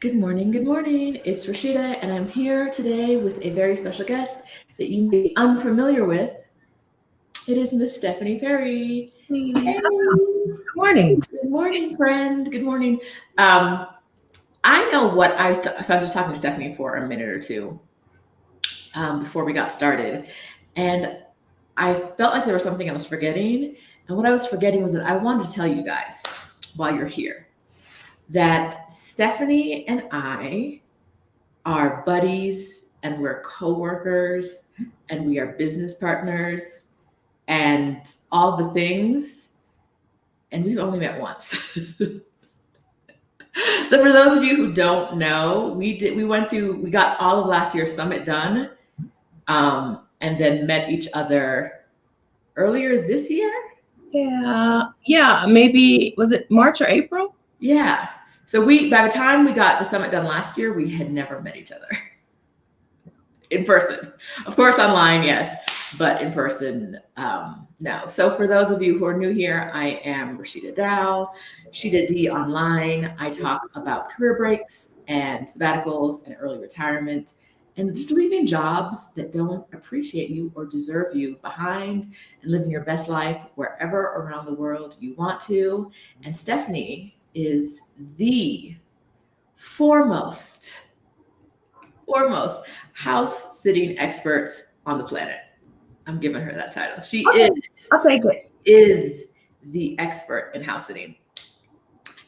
Good morning, good morning. It's Rashida, and I'm here today with a very special guest that you may be unfamiliar with. It is Miss Stephanie Perry. Hey, Hey, good morning. good morning, friend. Good morning. Um, I know what I thought. So I was just talking to Stephanie for a minute or two before we got started, and I felt like there was something I was forgetting. And what I was forgetting was that I wanted to tell you guys while you're here that Stephanie and I are buddies and we're coworkers and we are business partners and all the things. And we've only met once. So for those of you who don't know, we got all of last year's summit done, and then met each other earlier this year. Yeah, maybe was it March or April? Yeah. So by the time we got the summit done last year, we had never met each other in person. Of course, online, yes, but in person, no. So for those of you who are new here, I am Rashida Dow, Shida D online. I talk about career breaks and sabbaticals and early retirement and just leaving jobs that don't appreciate you or deserve you behind and living your best life wherever around the world you want to. And Stephanie is the foremost foremost house sitting expert on the planet. I'm giving her that title. She Okay, okay, good. is the expert in house sitting.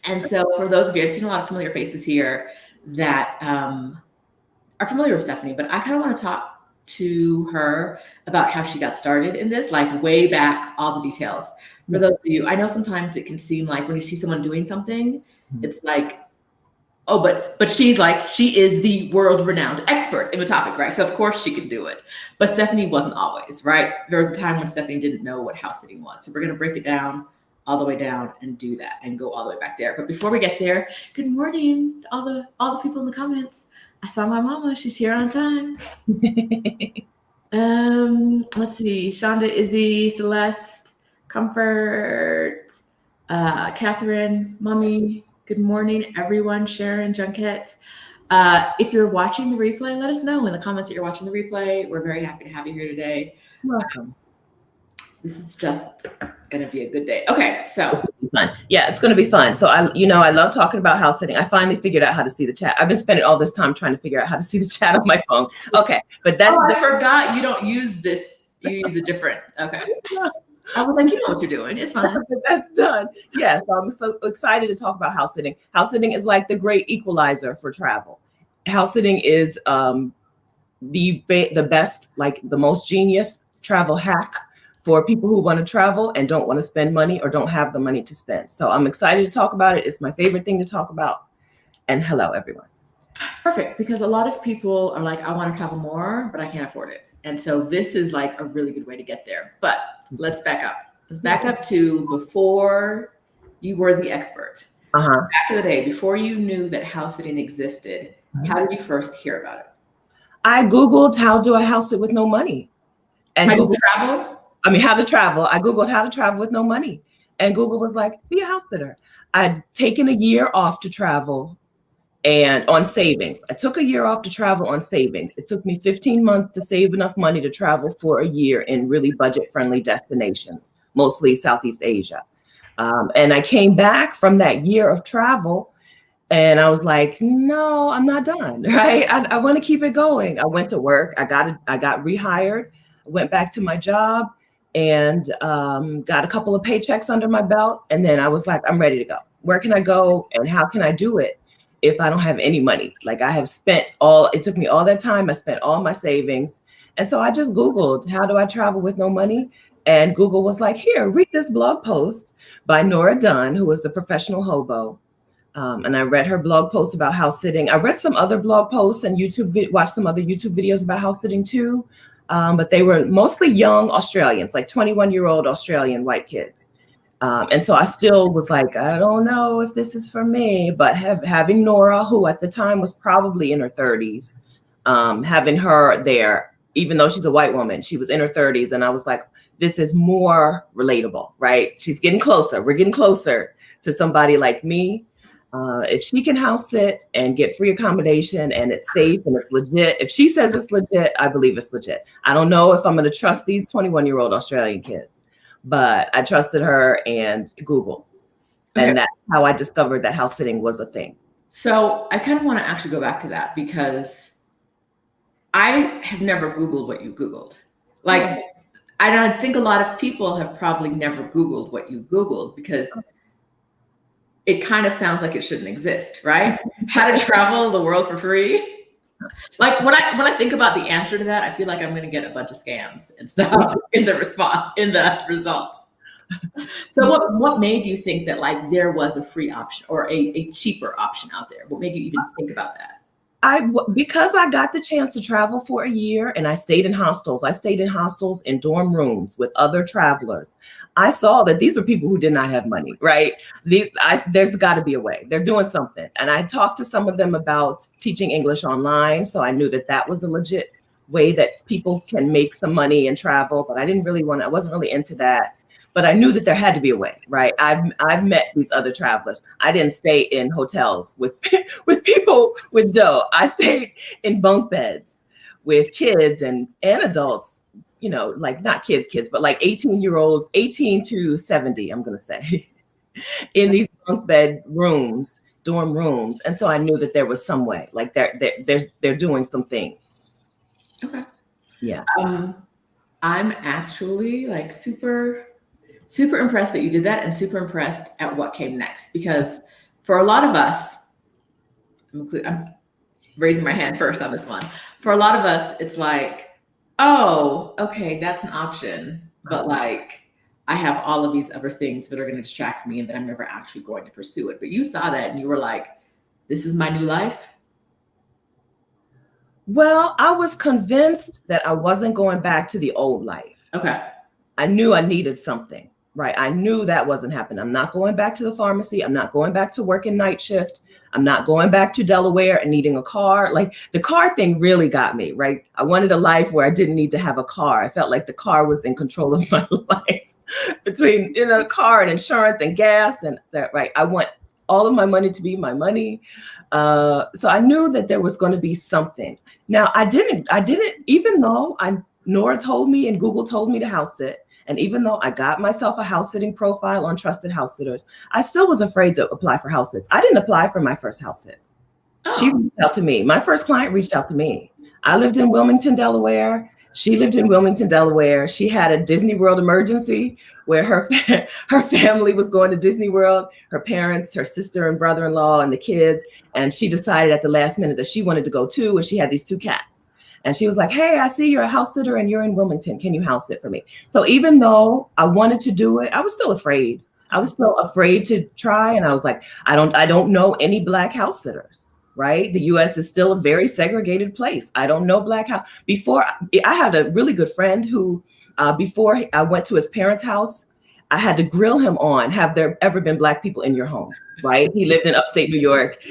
And so, for those of you, I've seen a lot of familiar faces here that are familiar with Stephanie, but I kind of want to talk to her about how she got started in this, like way back, all the details. For those of you, I know sometimes it can seem like when you see someone doing something, it's like, oh, but she is the world renowned expert in the topic, right? So of course she could do it. But Stephanie wasn't always, right? There was a time when Stephanie didn't know what house sitting was. So we're gonna break it down all the way down and do that and go all the way back there. But before we get there, good morning to all the people in the comments. I saw my mama, she's here on time. Let's see. Shonda, Izzy, Celeste, Comfort, Catherine, Mommy. Good morning, everyone. Sharon, Junket. If you're watching the replay, let us know in the comments that you're watching the replay. We're very happy to have you here today. Welcome. This is just gonna be a good day. Okay, so Fun. Yeah, it's going to be fun. So I love talking about house sitting. I finally figured out how to see the chat. I've been spending all this time trying to figure out how to see the chat on my phone. Okay, but I forgot you don't use this. You use a different. Okay. I was like, you know what you're doing. It's fine. That's done. Yes, I'm so excited to talk about house sitting. House sitting is like the great equalizer for travel. House sitting is the best, like the most genius travel hack for people who want to travel and don't want to spend money or don't have the money to spend. So I'm excited to talk about it. It's my favorite thing to talk about. And hello, everyone. Perfect, because a lot of people are like, I want to travel more, but I can't afford it. And so this is like a really good way to get there. But let's back up. Let's back up to before you were the expert. Back in the day, before you knew that house sitting existed, how did you first hear about it? I Googled how do I house sit with no money? And how Google travel? How to travel. I Googled how to travel with no money. And Google was like, be a house sitter. I'd taken a year off to travel and on savings. I took a year off to travel on savings. It took me 15 months to save enough money to travel for a year in really budget-friendly destinations, mostly Southeast Asia. And I came back from that year of travel and I was like, no, I'm not done, right? I want to keep it going. I went to work. I got rehired, went back to my job and got a couple of paychecks under my belt. And then I was like, I'm ready to go. Where can I go and how can I do it if I don't have any money? Like I have spent it took me all that time. I spent all my savings. And so I just Googled, how do I travel with no money? And Google was like, here, read this blog post by Nora Dunn, who was the professional hobo. And I read her blog post about house sitting. I read some other blog posts and watched some other YouTube videos about house sitting too. But they were mostly young Australians, like 21-year-old Australian white kids. And so I still was like, I don't know if this is for me, but having Nora, who at the time was probably in her 30s, having her there, even though she's a white woman, she was in her 30s. And I was like, this is more relatable, right? She's getting closer. We're getting closer to somebody like me. If she can house sit and get free accommodation and it's safe and it's legit, if she says it's legit, I believe it's legit. I don't know if I'm going to trust these 21-year-old Australian kids, but I trusted her and Google. Okay. And that's how I discovered that house sitting was a thing. So I kind of want to actually go back to that because I have never Googled what you Googled. Like, I think a lot of people have probably never Googled what you Googled because it kind of sounds like it shouldn't exist, right? How to travel the world for free. Like when I think about the answer to that, I feel like I'm going to get a bunch of scams and stuff in the results. So what made you think that like there was a free option or a cheaper option out there? What made you even think about that? Because I got the chance to travel for a year and I stayed in hostels. I stayed in hostels in dorm rooms with other travelers. I saw that these were people who did not have money, right? There's got to be a way. They're doing something. And I talked to some of them about teaching English online. So I knew that that was a legit way that people can make some money and travel. But I wasn't really into that. But I knew that there had to be a way, right? I've met these other travelers. I didn't stay in hotels with people with dough. I stayed in bunk beds with kids and adults, you know, like not kids, but like 18-year-olds, 18 to 70, I'm going to say, in these bunk bed rooms, dorm rooms. And so I knew that there was some way, like they're doing some things. Okay. Yeah. I'm actually like super impressed that you did that and super impressed at what came next. Because for a lot of us, I'm raising my hand first on this one. For a lot of us, it's like, oh, okay, that's an option. But like, I have all of these other things that are going to distract me and that I'm never actually going to pursue it. But you saw that and you were like, this is my new life. Well, I was convinced that I wasn't going back to the old life. Okay. I knew I needed something. Right. I knew that wasn't happening. I'm not going back to the pharmacy. I'm not going back to working night shift. I'm not going back to Delaware and needing a car. Like the car thing really got me, right? I wanted a life where I didn't need to have a car. I felt like the car was in control of my life between, you know, car and insurance and gas and that, right? I want all of my money to be my money. So I knew that there was going to be something. Now I didn't, even though Nora told me and Google told me to house sit. And even though I got myself a house sitting profile on Trusted House Sitters, I still was afraid to apply for house sits. I didn't apply for my first house sit. Oh. She reached out to me. My first client reached out to me. I lived in Wilmington, Delaware. She lived in Wilmington, Delaware. She had a Disney World emergency where her family was going to Disney World, her parents, her sister and brother-in-law and the kids. And she decided at the last minute that she wanted to go too. And she had these two cats. And she was like, hey, I see you're a house sitter and you're in Wilmington. Can you house sit for me? So even though I wanted to do it, I was still afraid. I was still afraid to try. And I was like, I don't know any Black house sitters, right? The US is still a very segregated place. I don't know Black house. Before, I had a really good friend who, before I went to his parents' house, I had to grill him on, have there ever been Black people in your home, right? He lived in upstate New York.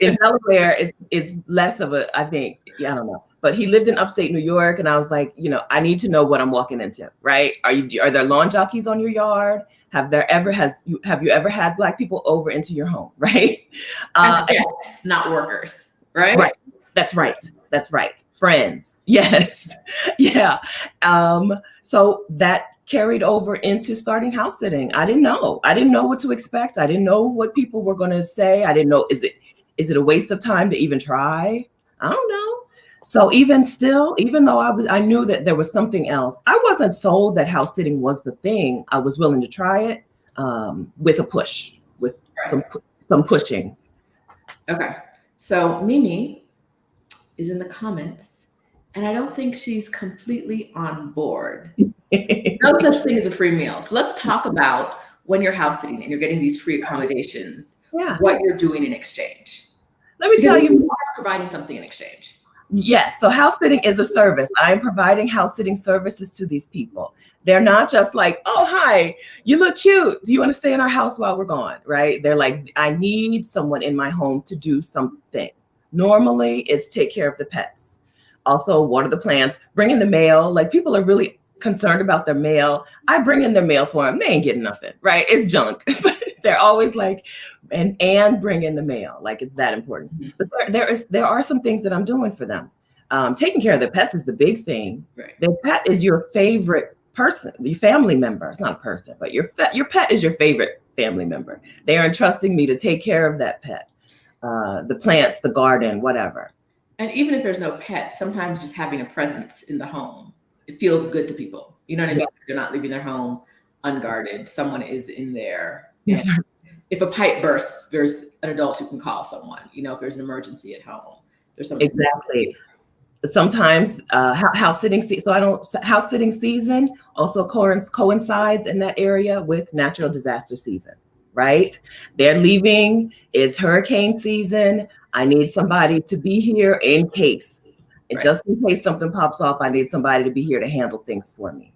In Delaware, it's less of a, I think, I don't know. But he lived in upstate New York. And I was like, you know, I need to know what I'm walking into, right? Are there lawn jockeys on your yard? Have you ever had Black people over into your home, right? Yes, not workers, right? Right. That's right. That's right. Friends. Yes. Yeah. So that carried over into starting house sitting. I didn't know what to expect. I didn't know what people were going to say. I didn't know, is it a waste of time to even try? I don't know. So even though I knew that there was something else, I wasn't sold that house sitting was the thing. I was willing to try it with a push, with some pushing. Okay. So Mimi is in the comments, and I don't think she's completely on board. No such thing as a free meal. So let's talk about when you're house sitting and you're getting these free accommodations, what you're doing in exchange. Let me tell you, you are providing something in exchange. Yes. So house sitting is a service. I am providing house sitting services to these people. They're not just like, oh, hi, you look cute. Do you want to stay in our house while we're gone? Right. They're like, I need someone in my home to do something. Normally it's take care of the pets. Also, water the plants, bring in the mail. Like people are really concerned about their mail. I bring in their mail for them. They ain't getting nothing. Right. It's junk. They're always like, and bring in the mail. Like it's that important. But there are some things that I'm doing for them. Taking care of their pets is the big thing. Right. Their pet is your favorite person, your family member. It's not a person, but your pet is your favorite family member. They are entrusting me to take care of that pet, the plants, the garden, whatever. And even if there's no pet, sometimes just having a presence in the home, it feels good to people. You know what I mean? They're not leaving their home unguarded. Someone is in there. Yes, sir. If a pipe bursts, there's an adult who can call someone. You know, if there's an emergency at home, there's something. Exactly. Sometimes house sitting. House sitting season also coincides in that area with natural disaster season, right? They're leaving. It's hurricane season. I need somebody to be here in case. And just in case something pops off, I need somebody to be here to handle things for me.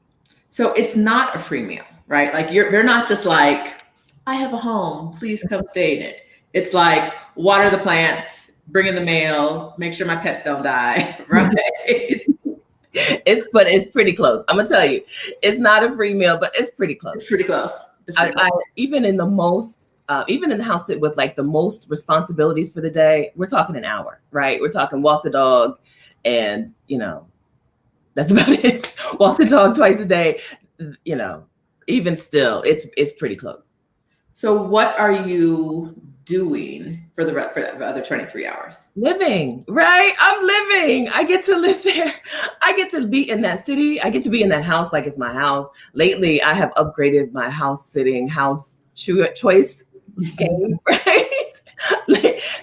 So it's not a free meal, right? Like they're not just like, I have a home, please come stay in it. It's like water the plants, bring in the mail, make sure my pets don't die, right? But it's pretty close. I'm gonna tell you, it's not a free meal, but it's pretty close. It's pretty close. Even in the house sit with like the most responsibilities for the day, we're talking an hour, right? We're talking walk the dog, and that's about it. Walk the dog twice a day. Even still, it's pretty close. So what are you doing for the other 23 hours? Living, right? I'm living. I get to live there. I get to be in that city. I get to be in that house like it's my house. Lately, I have upgraded my house choice game, right?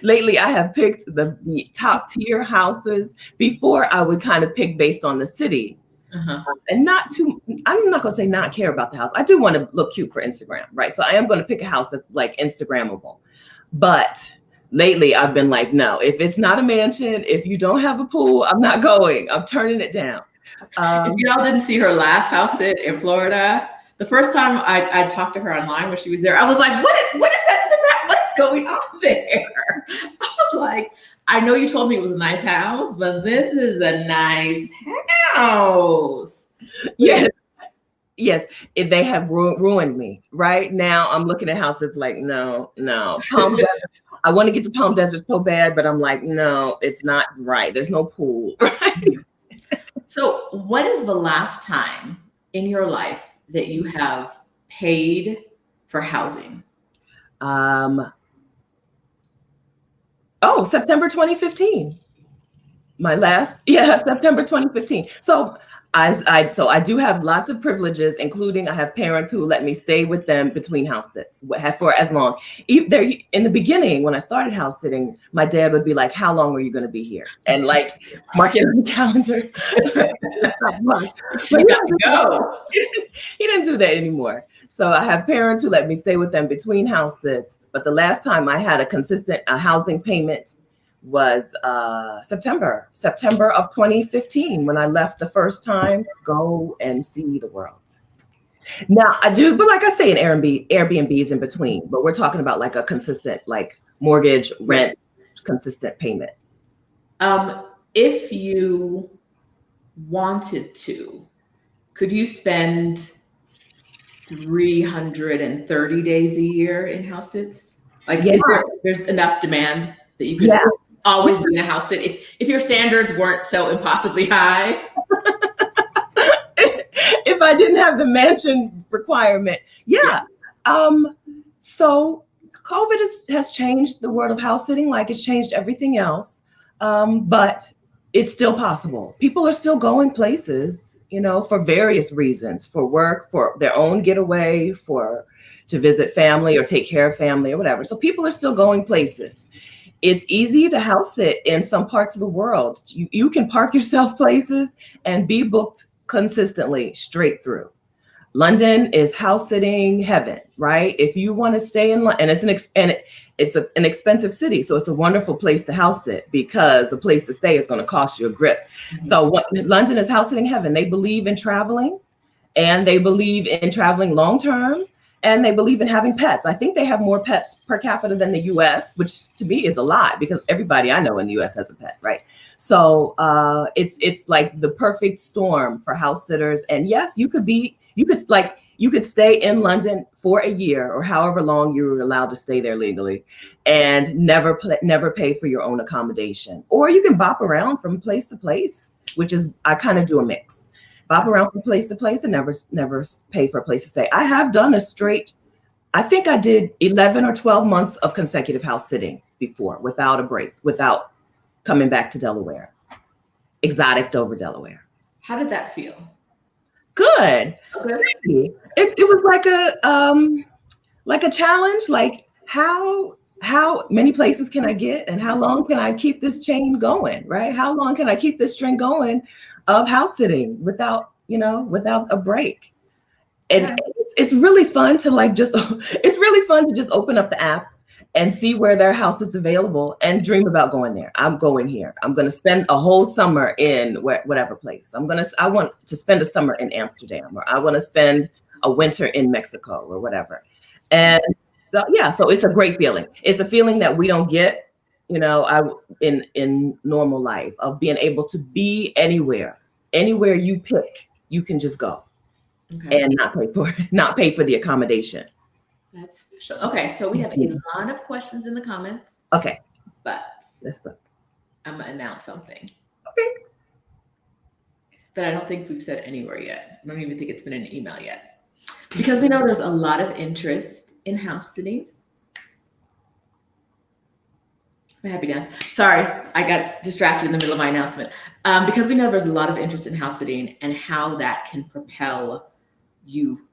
Lately, I have picked the top tier houses. Before, I would kind of pick based on the city. And I'm not going to say not care about the house. I do want to look cute for Instagram, right? So I am going to pick a house that's like Instagrammable. But lately I've been like, no, if it's not a mansion, if you don't have a pool, I'm not going. I'm turning it down. If y'all didn't see her last house sit in Florida, the first time I talked to her online when she was there, I was like, what is that? What's going on there? I was like, I know you told me it was a nice house, but this is a nice house. Yes. Yes, they have ruined me. Right now, I'm looking at houses like, no. Palm Desert. I want to get to Palm Desert so bad, but I'm like, no, it's not right. There's no pool. Right? So what is the last time in your life that you have paid for housing? September 2015. September 2015. So I do have lots of privileges, including I have parents who let me stay with them between house sits for as long. In the beginning, when I started house sitting, my dad would be like, "How long are you going to be here?" And like mark it on the calendar. He didn't do that anymore. So I have parents who let me stay with them between house sits. But the last time I had a consistent housing payment was September of 2015, when I left the first time to go and see the world. Now I do, but like I say, an Airbnb is in between, but we're talking about like a consistent, like mortgage, rent, consistent payment. If you wanted to, could you spend 330 days a year in house sits? Like, there's enough demand that you could always be in a house sit if your standards weren't so impossibly high? If I didn't have the mansion requirement. So COVID has changed the world of house sitting like it's changed everything else. But it's still possible. People are still going places, for various reasons, for work, for their own getaway, to visit family or take care of family or whatever. So people are still going places. It's easy to house sit in some parts of the world. You can park yourself places and be booked consistently straight through. London is house sitting heaven, right? If you want to stay in London, and it's an expensive city, so it's a wonderful place to house sit because a place to stay is going to cost you a grip. Mm-hmm. So London is house sitting heaven. They believe in traveling, and they believe in traveling long term. And they believe in having pets. I think they have more pets per capita than the US, which to me is a lot because everybody I know in the US has a pet, right? So it's like the perfect storm for house sitters. And yes, you could like you could stay in London for a year or however long you were allowed to stay there legally, and never pay for your own accommodation. Or you can bop around from place to place, which is, I kind of do a mix. Bop around from place to place and never pay for a place to stay. I have done a straight, I think I did 11 or 12 months of consecutive house sitting before, without a break, without coming back to Delaware. Exotic Dover, Delaware. How did that feel? Good. Okay. It was like a challenge. Like how many places can I get, and how long can I keep this chain going? Right? How long can I keep this string going of house sitting without a break? And it's really fun to it's really fun to just open up the app and see where their house is available and dream about going there. I'm going here. I'm going to spend a whole summer in whatever place. I want to spend a summer in Amsterdam, or I want to spend a winter in Mexico or whatever. And so it's a great feeling. It's a feeling that we don't get, in normal life, of being able to be anywhere you pick, you can just go. Okay. And not pay for the accommodation. That's special. Okay, so we have a lot of questions in the comments. Okay. But I'm going to announce something. Okay. That I don't think we've said anywhere yet. I don't even think it's been an email yet. Because we know there's a lot of interest in house sitting. It's my happy dance. Sorry, I got distracted in the middle of my announcement. Because we know there's a lot of interest in house sitting and how that can propel you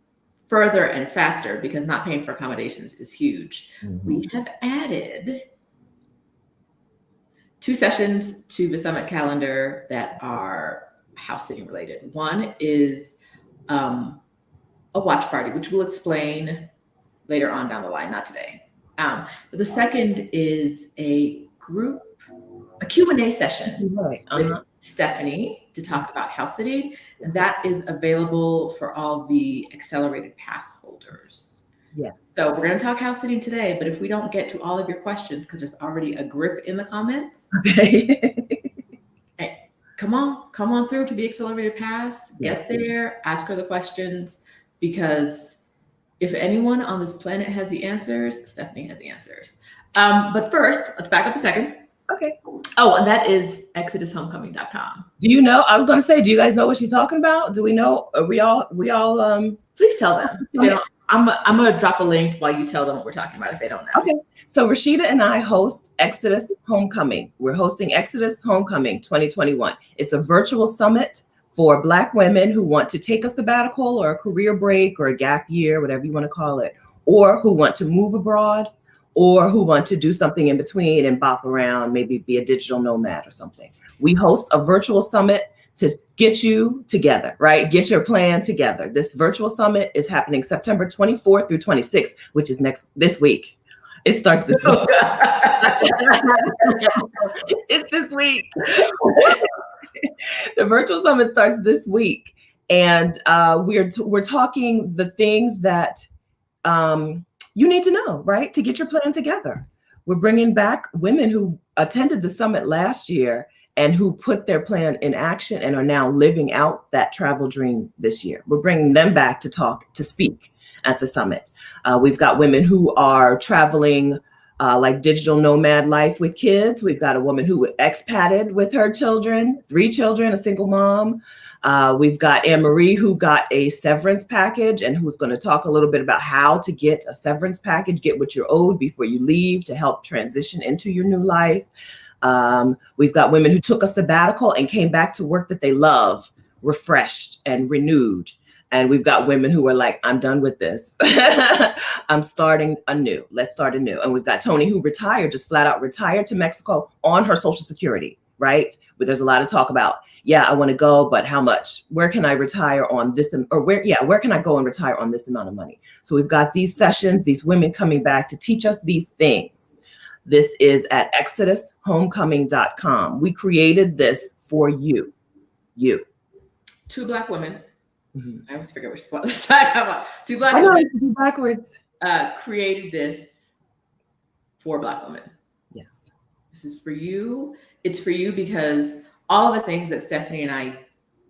further and faster, because not paying for accommodations is huge. Mm-hmm. We have added 2 sessions to the summit calendar that are house sitting related. One is a watch party, which we'll explain later on down the line, not today. But the second is a Q&A session with Stephanie to talk about house sitting, and that is available for all the accelerated pass holders. Yes. So we're going to talk house sitting today, but if we don't get to all of your questions, because there's already a grip in the comments, hey, come on through to the accelerated pass, get there, ask her the questions, because if anyone on this planet has the answers, Stephanie has the answers. But first, let's back up a second. Okay. Oh, and that is ExodusHomecoming.com. Do you know? I was going to say, do you guys know what she's talking about? Do we know? We all. Please tell them. If they don't, I'm going to drop a link while you tell them what we're talking about if they don't know. Okay. So Rashida and I host Exodus Homecoming. We're hosting Exodus Homecoming 2021. It's a virtual summit for Black women who want to take a sabbatical or a career break or a gap year, whatever you want to call it, or who want to move abroad, or who want to do something in between and bop around, maybe be a digital nomad or something. We host a virtual summit to get you together, right? Get your plan together. This virtual summit is happening September 24th through 26th, which is this week. It starts this week. It's this week. The virtual summit starts this week. And we're talking the things that you need to know, right? To get your plan together. We're bringing back women who attended the summit last year and who put their plan in action and are now living out that travel dream this year. We're bringing them back to speak at the summit. We've got women who are traveling like digital nomad life with kids. We've got a woman who expatted with her children, 3 children, a single mom. We've got Anne-Marie who got a severance package and who's going to talk a little bit about how to get a severance package, get what you're owed before you leave to help transition into your new life. We've got women who took a sabbatical and came back to work that they love, refreshed and renewed. And we've got women who are like, I'm done with this. I'm starting anew. Let's start anew. And we've got Tony who retired, just flat out retired to Mexico on her Social Security, right? But there's a lot of talk about, I want to go, but how much? Where can I retire on this? Or where can I go and retire on this amount of money? So we've got these sessions, these women coming back to teach us these things. This is at ExodusHomecoming.com. We created this for you. 2 Black women. Mm-hmm. I always forget which side I'm on. 2 Black women backwards. Created this for Black women. Yes. This is for you. It's for you because all of the things that Stephanie and I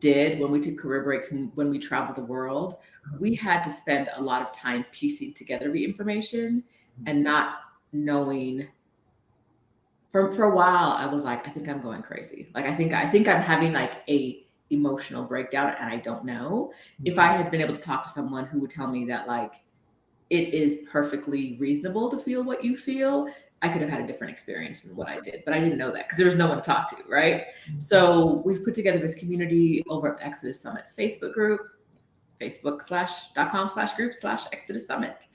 did when we took career breaks and when we traveled the world, we had to spend a lot of time piecing together the information and not knowing. For a while, I was like, I think I'm going crazy. Like, I think I'm having like a emotional breakdown, and I don't know. If I had been able to talk to someone who would tell me that like it is perfectly reasonable to feel what you feel, I could have had a different experience from what I did. But I didn't know that because there was no one to talk to, right? So we've put together this community over at Exodus Summit Facebook group, facebook.com/group/Exodus Summit.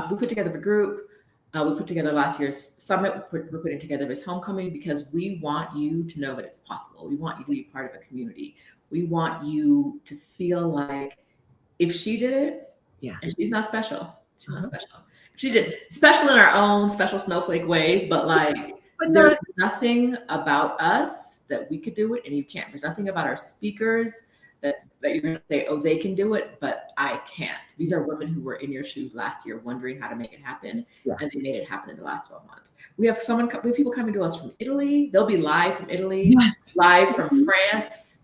We put together the group. We put together last year's summit. We're putting together this homecoming because we want you to know that it's possible. We want you to be part of a community. We want you to feel like if she did it, and she's not special. She's not special. She did special in our own special snowflake ways, but like there's nothing about us that we could do it and you can't. There's nothing about our speakers that you're going to say, oh, they can do it, but I can't. These are women who were in your shoes last year wondering how to make it happen, and they made it happen in the last 12 months. We have people coming to us from Italy. They'll be live from Italy, live from France,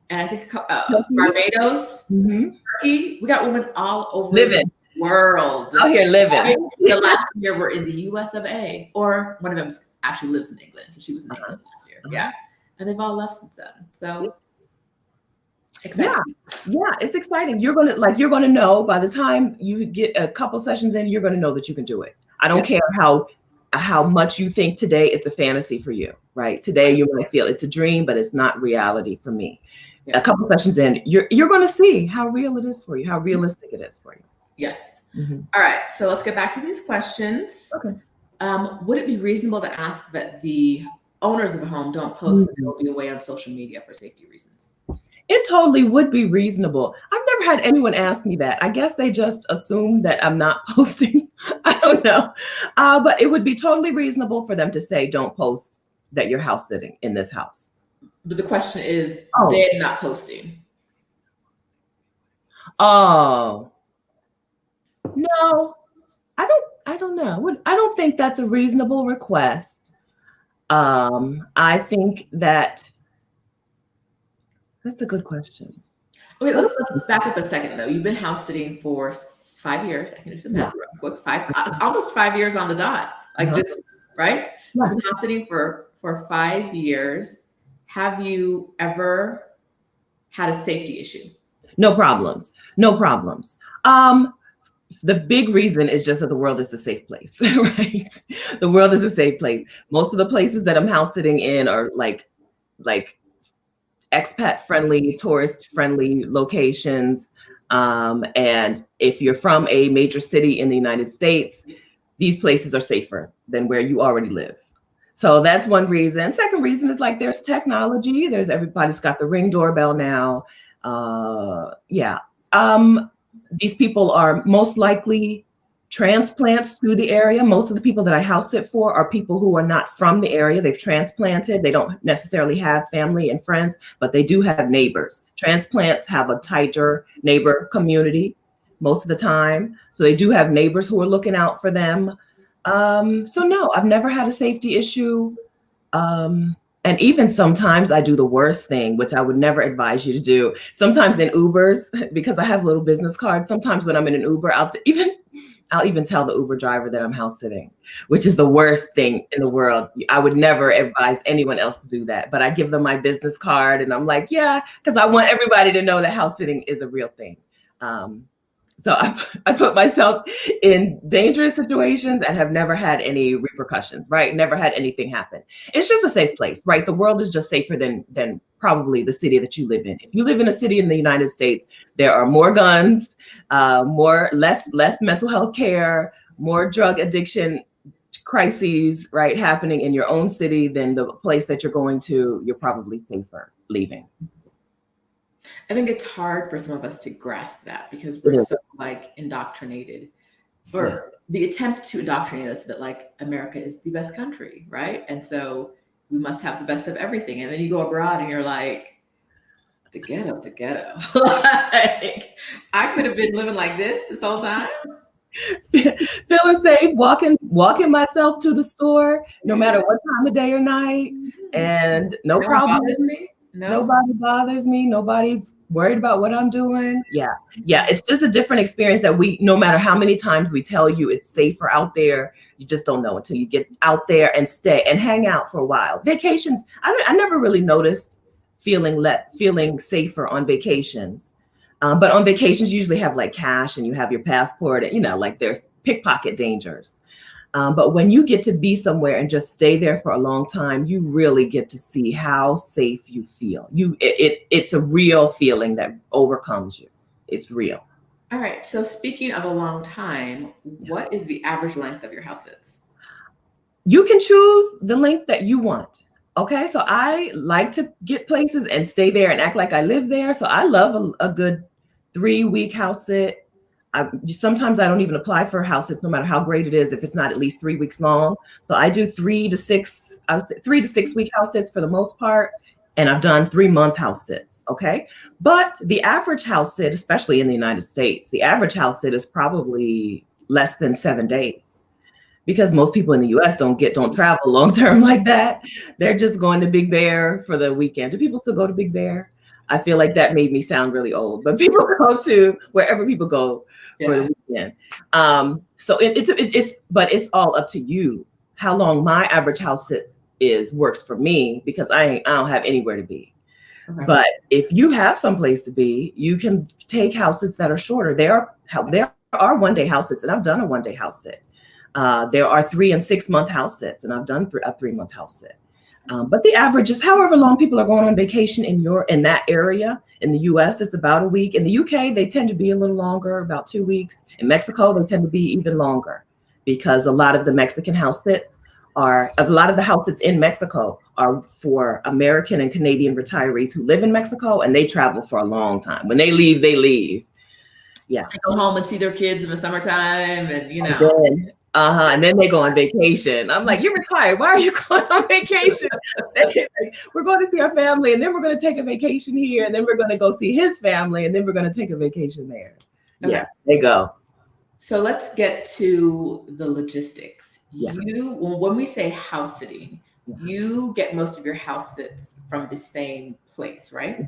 and I think Barbados, Turkey. We got women all over the world. Out here living. The last year we're in the US of A, or one of them actually lives in England, so she was in England last year. Yeah, and they've all left since then. So. Exciting. Yeah, it's exciting. You're gonna know by the time you get a couple sessions in, you're gonna know that you can do it. I don't care how much you think today it's a fantasy for you, right? Today you might feel it's a dream, but it's not reality for me. A couple sessions in, you're gonna see how real it is for you, how realistic it is for you. Yes. All right. So let's get back to these questions. Okay. Would it be reasonable to ask that the owners of a home don't post when they'll be away on social media for safety reasons? It totally would be reasonable. I've never had anyone ask me that. I guess they just assume that I'm not posting. I don't know. But it would be totally reasonable for them to say, don't post that you're house sitting in this house. But the question is, they're not posting. Oh, no, I don't know. I don't think that's a reasonable request. I think that's a good question. Okay, let's back up a second though. You've been house sitting for 5 years. I can do some math real quick. Almost 5 years on the dot. Like this, right? Yeah. You've been house sitting for 5 years. Have you ever had a safety issue? No problems. The big reason is just that the world is a safe place, right? The world is a safe place. Most of the places that I'm house sitting in are like expat friendly, tourist friendly locations. And if you're from a major city in the United States, these places are safer than where you already live. So that's one reason. Second reason is like there's technology. Everybody's got the Ring doorbell now. These people are most likely transplants to the area. Most of the people that I house sit for are people who are not from the area. They've transplanted. They don't necessarily have family and friends, but they do have neighbors. Transplants have a tighter neighbor community most of the time. So they do have neighbors who are looking out for them. So no, I've never had a safety issue. And even sometimes I do the worst thing, which I would never advise you to do. Sometimes in Ubers, because I have little business cards, sometimes when I'm in an Uber, I'll even tell the Uber driver that I'm house sitting, which is the worst thing in the world. I would never advise anyone else to do that. But I give them my business card and I'm like, yeah, because I want everybody to know that house sitting is a real thing. So I put myself in dangerous situations and have never had any repercussions, right? Never had anything happen. It's just a safe place, right? The world is just safer than probably the city that you live in. If you live in a city in the United States, there are more guns, less mental health care, more drug addiction crises, right, happening in your own city than the place that you're going to. You're probably safer leaving. I think it's hard for some of us to grasp that because we're so like indoctrinated, or the attempt to indoctrinate us that like America is the best country, right? And so we must have the best of everything. And then you go abroad and you're like, the ghetto. Like, I could have been living like this whole time. Feeling safe, walking myself to the store, no matter what time of day or night, and no problem. No. Nobody bothers me. Nobody's worried about what I'm doing. Yeah. Yeah. It's just a different experience that no matter how many times we tell you it's safer out there, you just don't know until you get out there and stay and hang out for a while. Vacations, I never really noticed feeling safer on vacations. But on vacations, you usually have like cash and you have your passport and, like there's pickpocket dangers. But when you get to be somewhere and just stay there for a long time, you really get to see how safe you feel. It's a real feeling that overcomes you. It's real. All right. So speaking of a long time, what is the average length of your house sits? You can choose the length that you want. Okay. So I like to get places and stay there and act like I live there. So I love a good 3-week house sit. Sometimes I don't even apply for house sits, no matter how great it is, if it's not at least 3 weeks long. So I do 3 to 6 week house sits for the most part. And I've done 3-month house sits. Okay. But the average house sit, especially in the United States, the average house sit is probably less than 7 days because most people in the US don't travel long term like that. They're just going to Big Bear for the weekend. Do people still go to Big Bear? I feel like that made me sound really old, but people go to wherever people go for the weekend. So it's all up to you. How long my average house sit works for me because I don't have anywhere to be. Okay. But if you have someplace to be, you can take house sits that are shorter. There are one-day house sits, and I've done a one-day house sit. There are 3 and 6 month house sits, and I've done a 3-month house sit. But the average is however long people are going on vacation in that area. In the US, it's about a week. In the UK, they tend to be a little longer, about 2 weeks. In Mexico, they tend to be even longer because a lot of the Mexican house sits in Mexico are for American and Canadian retirees who live in Mexico, and they travel for a long time. When they leave, they leave. Yeah. They go home and see their kids in the summertime and, And then they go on vacation. I'm like, you're retired. Why are you going on vacation? We're going to see our family, and then we're going to take a vacation here, and then we're going to go see his family, and then we're going to take a vacation there. Okay. Yeah, they go. So let's get to the logistics. Yeah. When we say house sitting, you get most of your house sits from the same place, right?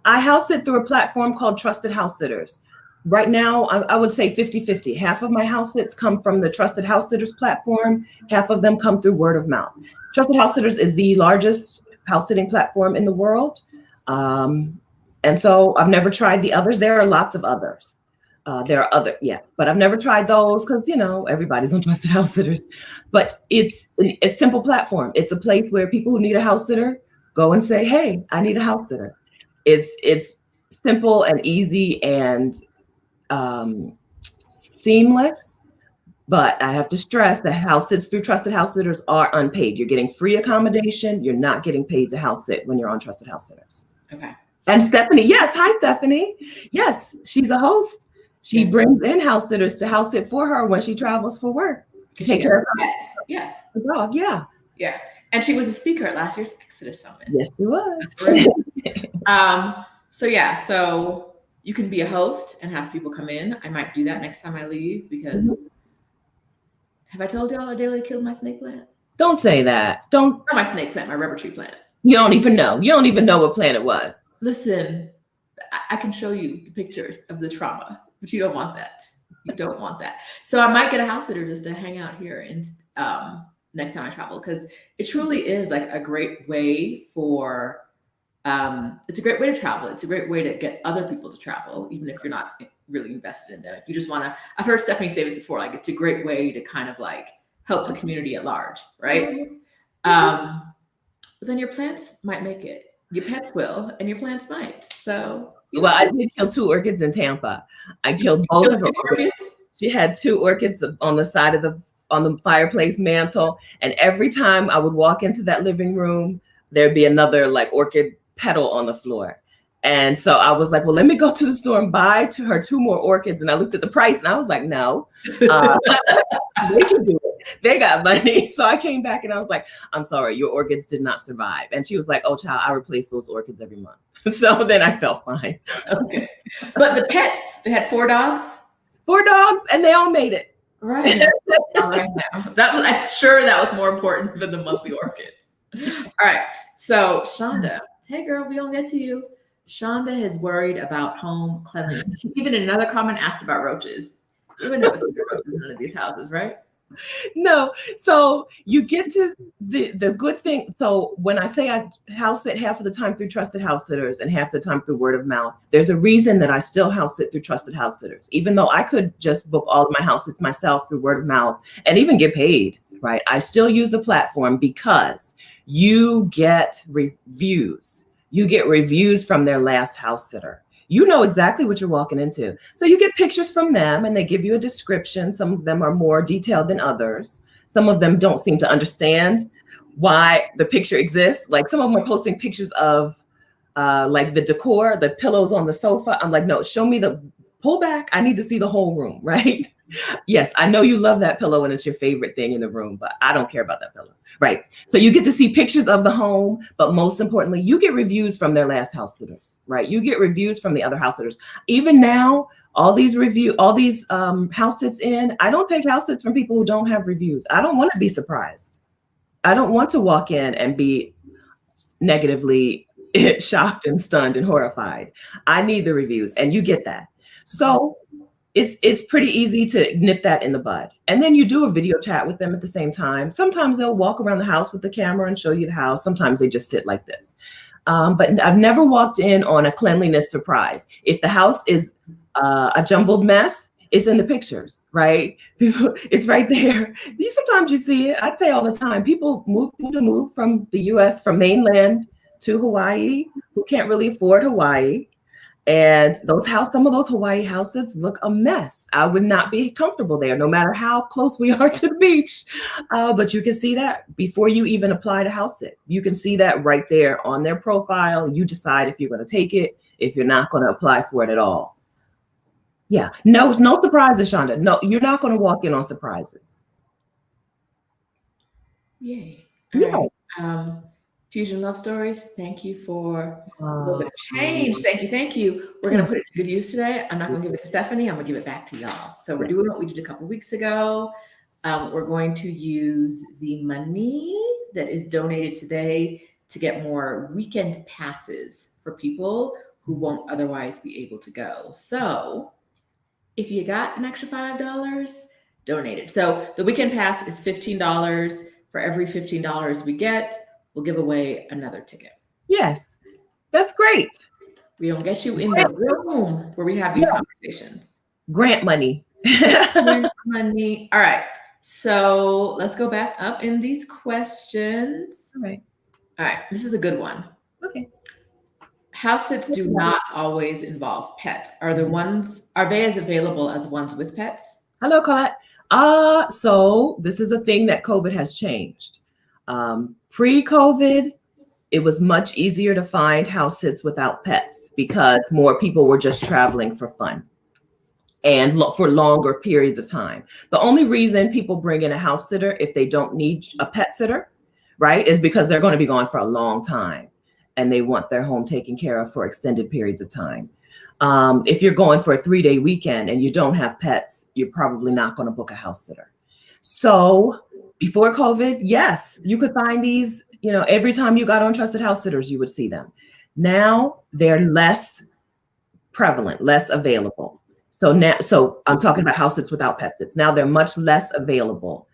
I house sit through a platform called Trusted House Sitters. Right now, I would say 50-50. Half of my house sits come from the Trusted House Sitters platform. Half of them come through word of mouth. Trusted House Sitters is the largest house sitting platform in the world. And so I've never tried the others. There are lots of others. But I've never tried those because, everybody's on Trusted House Sitters. But it's a simple platform. It's a place where people who need a house sitter go and say, hey, I need a house sitter. It's simple and easy and seamless, but I have to stress that house sits through Trusted House Sitters are unpaid. You're getting free accommodation. You're not getting paid to house sit when you're on Trusted House Sitters. Okay. And Stephanie, yes. Hi, Stephanie. Yes, she's a host. She brings in house sitters to house sit for her when she travels for work to take care of her. Yes. The dog. Yeah. Yeah. And she was a speaker at last year's Exodus Summit. Yes, she was. So you can be a host and have people come in. I might do that next time I leave because have I told y'all I daily killed my snake plant? Don't say that. Not my snake plant, my rubber tree plant. You don't even know. You don't even know what plant it was. Listen, I can show you the pictures of the trauma, but you don't want that. You don't want that. So I might get a house sitter just to hang out here and next time I travel because it truly is like a great way for it's a great way to travel. It's a great way to get other people to travel, even if you're not really invested in them. If you just want to, I've heard Stephanie say this before, like it's a great way to kind of like help the community at large, right? But then your plants might make it. Your pets will, and your plants might. So. Well, I did kill 2 orchids in Tampa. I killed both of them. She had 2 orchids on the side of on the fireplace mantle. And every time I would walk into that living room, there'd be another like orchid petal on the floor. And so I was like, well, let me go to the store and buy to her 2 more orchids. And I looked at the price and I was like, no, they can do it. They got money. So I came back and I was like, I'm sorry, your orchids did not survive. And she was like, oh, child, I replace those orchids every month. So then I felt fine. Okay. But the pets, they had 4 dogs? 4 dogs, and they all made it. Right. All right now. I'm sure that was more important than the monthly orchid. All right. So Shonda, hey girl, we don't get to you. Shonda is worried about home cleanliness. She even in another comment asked about roaches. You would never see roaches in one of these houses, right? No, so you get to the good thing. So when I say I house sit half of the time through trusted house sitters and half the time through word of mouth, there's a reason that I still house sit through trusted house sitters, even though I could just book all of my house sits myself through word of mouth and even get paid, right? I still use the platform because you get reviews. You get reviews from their last house sitter. You know exactly what you're walking into. So you get pictures from them and they give you a description. Some of them are more detailed than others. Some of them don't seem to understand why the picture exists. Like some of them are posting pictures of like the decor, the pillows on the sofa. I'm like, no, show me pull back. I need to see the whole room, right? Yes, I know you love that pillow and it's your favorite thing in the room, but I don't care about that pillow, right? So you get to see pictures of the home, but most importantly, you get reviews from their last house sitters, right? You get reviews from the other house sitters. Even now, all these house sits in, I don't take house sits from people who don't have reviews. I don't want to be surprised. I don't want to walk in and be negatively shocked and stunned and horrified. I need the reviews, and you get that. So it's pretty easy to nip that in the bud. And then you do a video chat with them at the same time. Sometimes they'll walk around the house with the camera and show you the house. Sometimes they just sit like this. But I've never walked in on a cleanliness surprise. If the house is a jumbled mess, it's in the pictures, right? It's right there. Sometimes you see it. I tell you all the time, people move from the US, from mainland to Hawaii, who can't really afford Hawaii. And some of those Hawaii houses look a mess. I would not be comfortable there, no matter how close we are to the beach. But you can see that before you even apply to house sit. You can see that right there on their profile. You decide if you're going to take it, if you're not going to apply for it at all. Yeah, no surprises, Shonda. No, you're not going to walk in on surprises. Yay. Yeah. Right. Fusion Love Stories, thank you for a little bit of change. Thank you. We're going to put it to good use today. I'm not going to give it to Stephanie. I'm going to give it back to y'all. So we're doing what we did a couple of weeks ago. We're going to use the money that is donated today to get more weekend passes for people who won't otherwise be able to go. So if you got an extra $5, donate it. So the weekend pass is $15. For every $15 we get, we'll give away another ticket. Yes, that's great. We don't get you in the room where we have these conversations. Grant money. Grant money. All right. So let's go back up in these questions. All right. This is a good one. Okay. House sits do not always involve pets. Are they as available as ones with pets? Hello, Colette. So this is a thing that COVID has changed. Pre-COVID, it was much easier to find house sits without pets because more people were just traveling for fun and for longer periods of time. The only reason people bring in a house sitter if they don't need a pet sitter, right, is because they're going to be gone for a long time and they want their home taken care of for extended periods of time. If you're going for a 3-day weekend and you don't have pets, you're probably not going to book a house sitter. So before COVID, yes, you could find these, every time you got on Trusted House Sitters, you would see them. Now they're less prevalent, less available. So I'm talking about house sits without pet sits. Now they're much less available.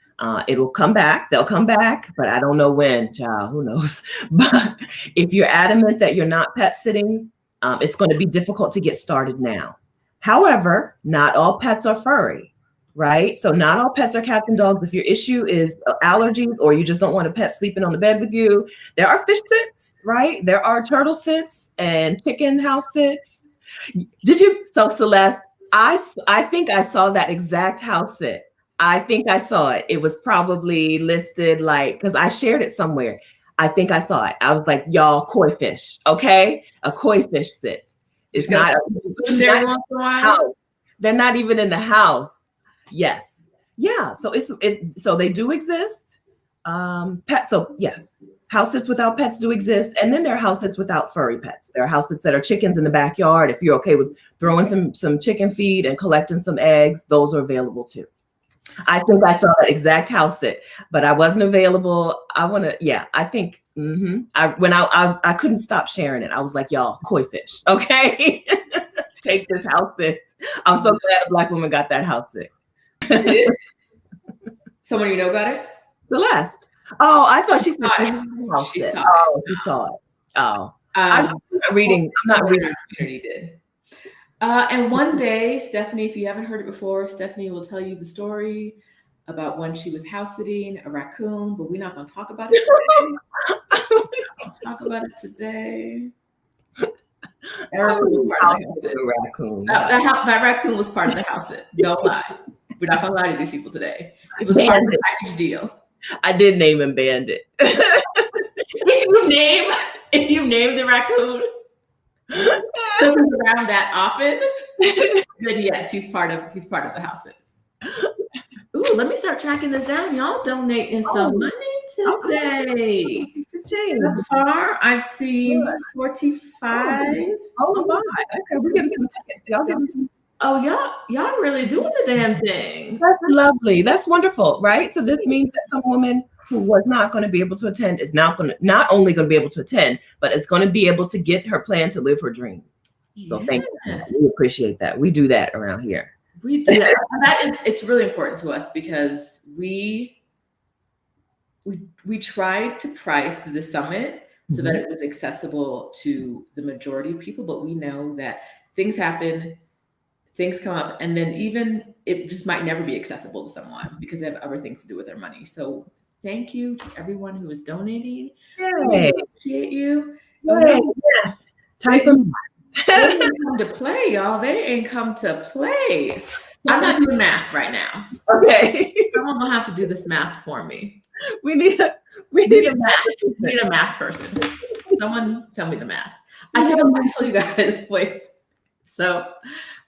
It'll come back. They'll come back, but I don't know when, child, who knows? But if you're adamant that you're not pet sitting, it's going to be difficult to get started now. However, not all pets are furry. Right? So not all pets are cats and dogs. If your issue is allergies or you just don't want a pet sleeping on the bed with you, there are fish sits, right? There are turtle sits and chicken house sits. So Celeste, I think I saw that exact house sit. I think I saw it. It was probably listed because I shared it somewhere. I think I saw it. I was like, y'all, koi fish, okay? A koi fish sit. It's not in there once in a while. They're not even in the house. Yes. Yeah. So so they do exist. Pets. So yes, house sits without pets do exist. And then there are house sits without furry pets. There are house sits that are chickens in the backyard. If you're okay with throwing some chicken feed and collecting some eggs, those are available too. I think I saw that exact house sit, but I wasn't available. I want to, yeah, I think, I couldn't stop sharing it. I was like, y'all, koi fish, okay? Take this house sit. I'm so glad a Black woman got that house sit. Someone you know got it? Celeste. Oh, I thought she said she saw it. Oh, she saw it. Oh, I'm not reading. I'm not reading. Our community did. And one day, Stephanie, if you haven't heard it before, Stephanie will tell you the story about when she was house sitting a raccoon, but we're not going to talk about it today. Let's talk about it today. That raccoon was part of the house sit. That raccoon was part of the house sit. Don't lie. We're not going to lie to these people today. It was part of the package deal. I did name him Bandit. If you name the raccoon because he's around that often, then yes, he's part of the house sit. Ooh, let me start tracking this down. Y'all donating some money today. So far, I've seen 45. Oh my! Okay, we're getting some tickets. Y'all getting some. Oh, y'all really doing the damn thing. That's lovely. That's wonderful, right? So this means that some woman who was not going to be able to attend is not only going to be able to attend, but is going to be able to get her plan to live her dream. So thank you. We appreciate that. We do that around here. We do that. It's really important to us because we tried to price the summit so that it was accessible to the majority of people, but we know that things happen. Things come up, and then even it just might never be accessible to someone because they have other things to do with their money. So thank you to everyone who is donating. Yay. I appreciate you. Yeah. They didn't come to play, y'all. They ain't come to play. I'm not doing math right now. Okay. Someone will have to do this math for me. We need a math person. Someone tell me the math. I tell you guys, wait. So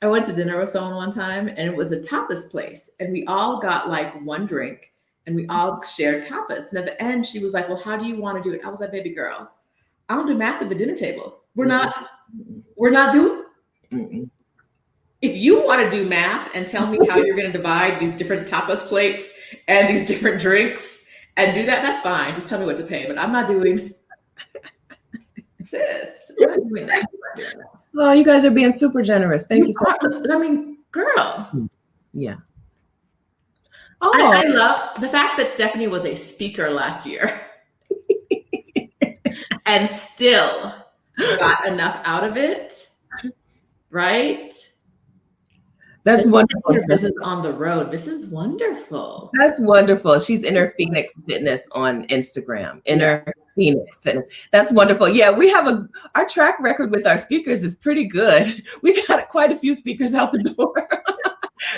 I went to dinner with someone one time and it was a tapas place and we all got like one drink and we all shared tapas. And at the end, she was like, well, how do you want to do it? I was like, baby girl, I don't do math at the dinner table. We're not doing. If you want to do math and tell me how you're going to divide these different tapas plates and these different drinks and do that, that's fine. Just tell me what to pay, but I'm not doing. Sis, we're not doing that. Oh, you guys are being super generous. Thank you so much. I mean, girl. Yeah. Oh, I love the fact that Stephanie was a speaker last year and still got enough out of it, right? That's wonderful. This is on the road. This is wonderful. That's wonderful. She's Inner Phoenix Fitness on Instagram. Inner Phoenix Fitness. That's wonderful. Yeah, we have our track record with our speakers is pretty good. We got quite a few speakers out the door.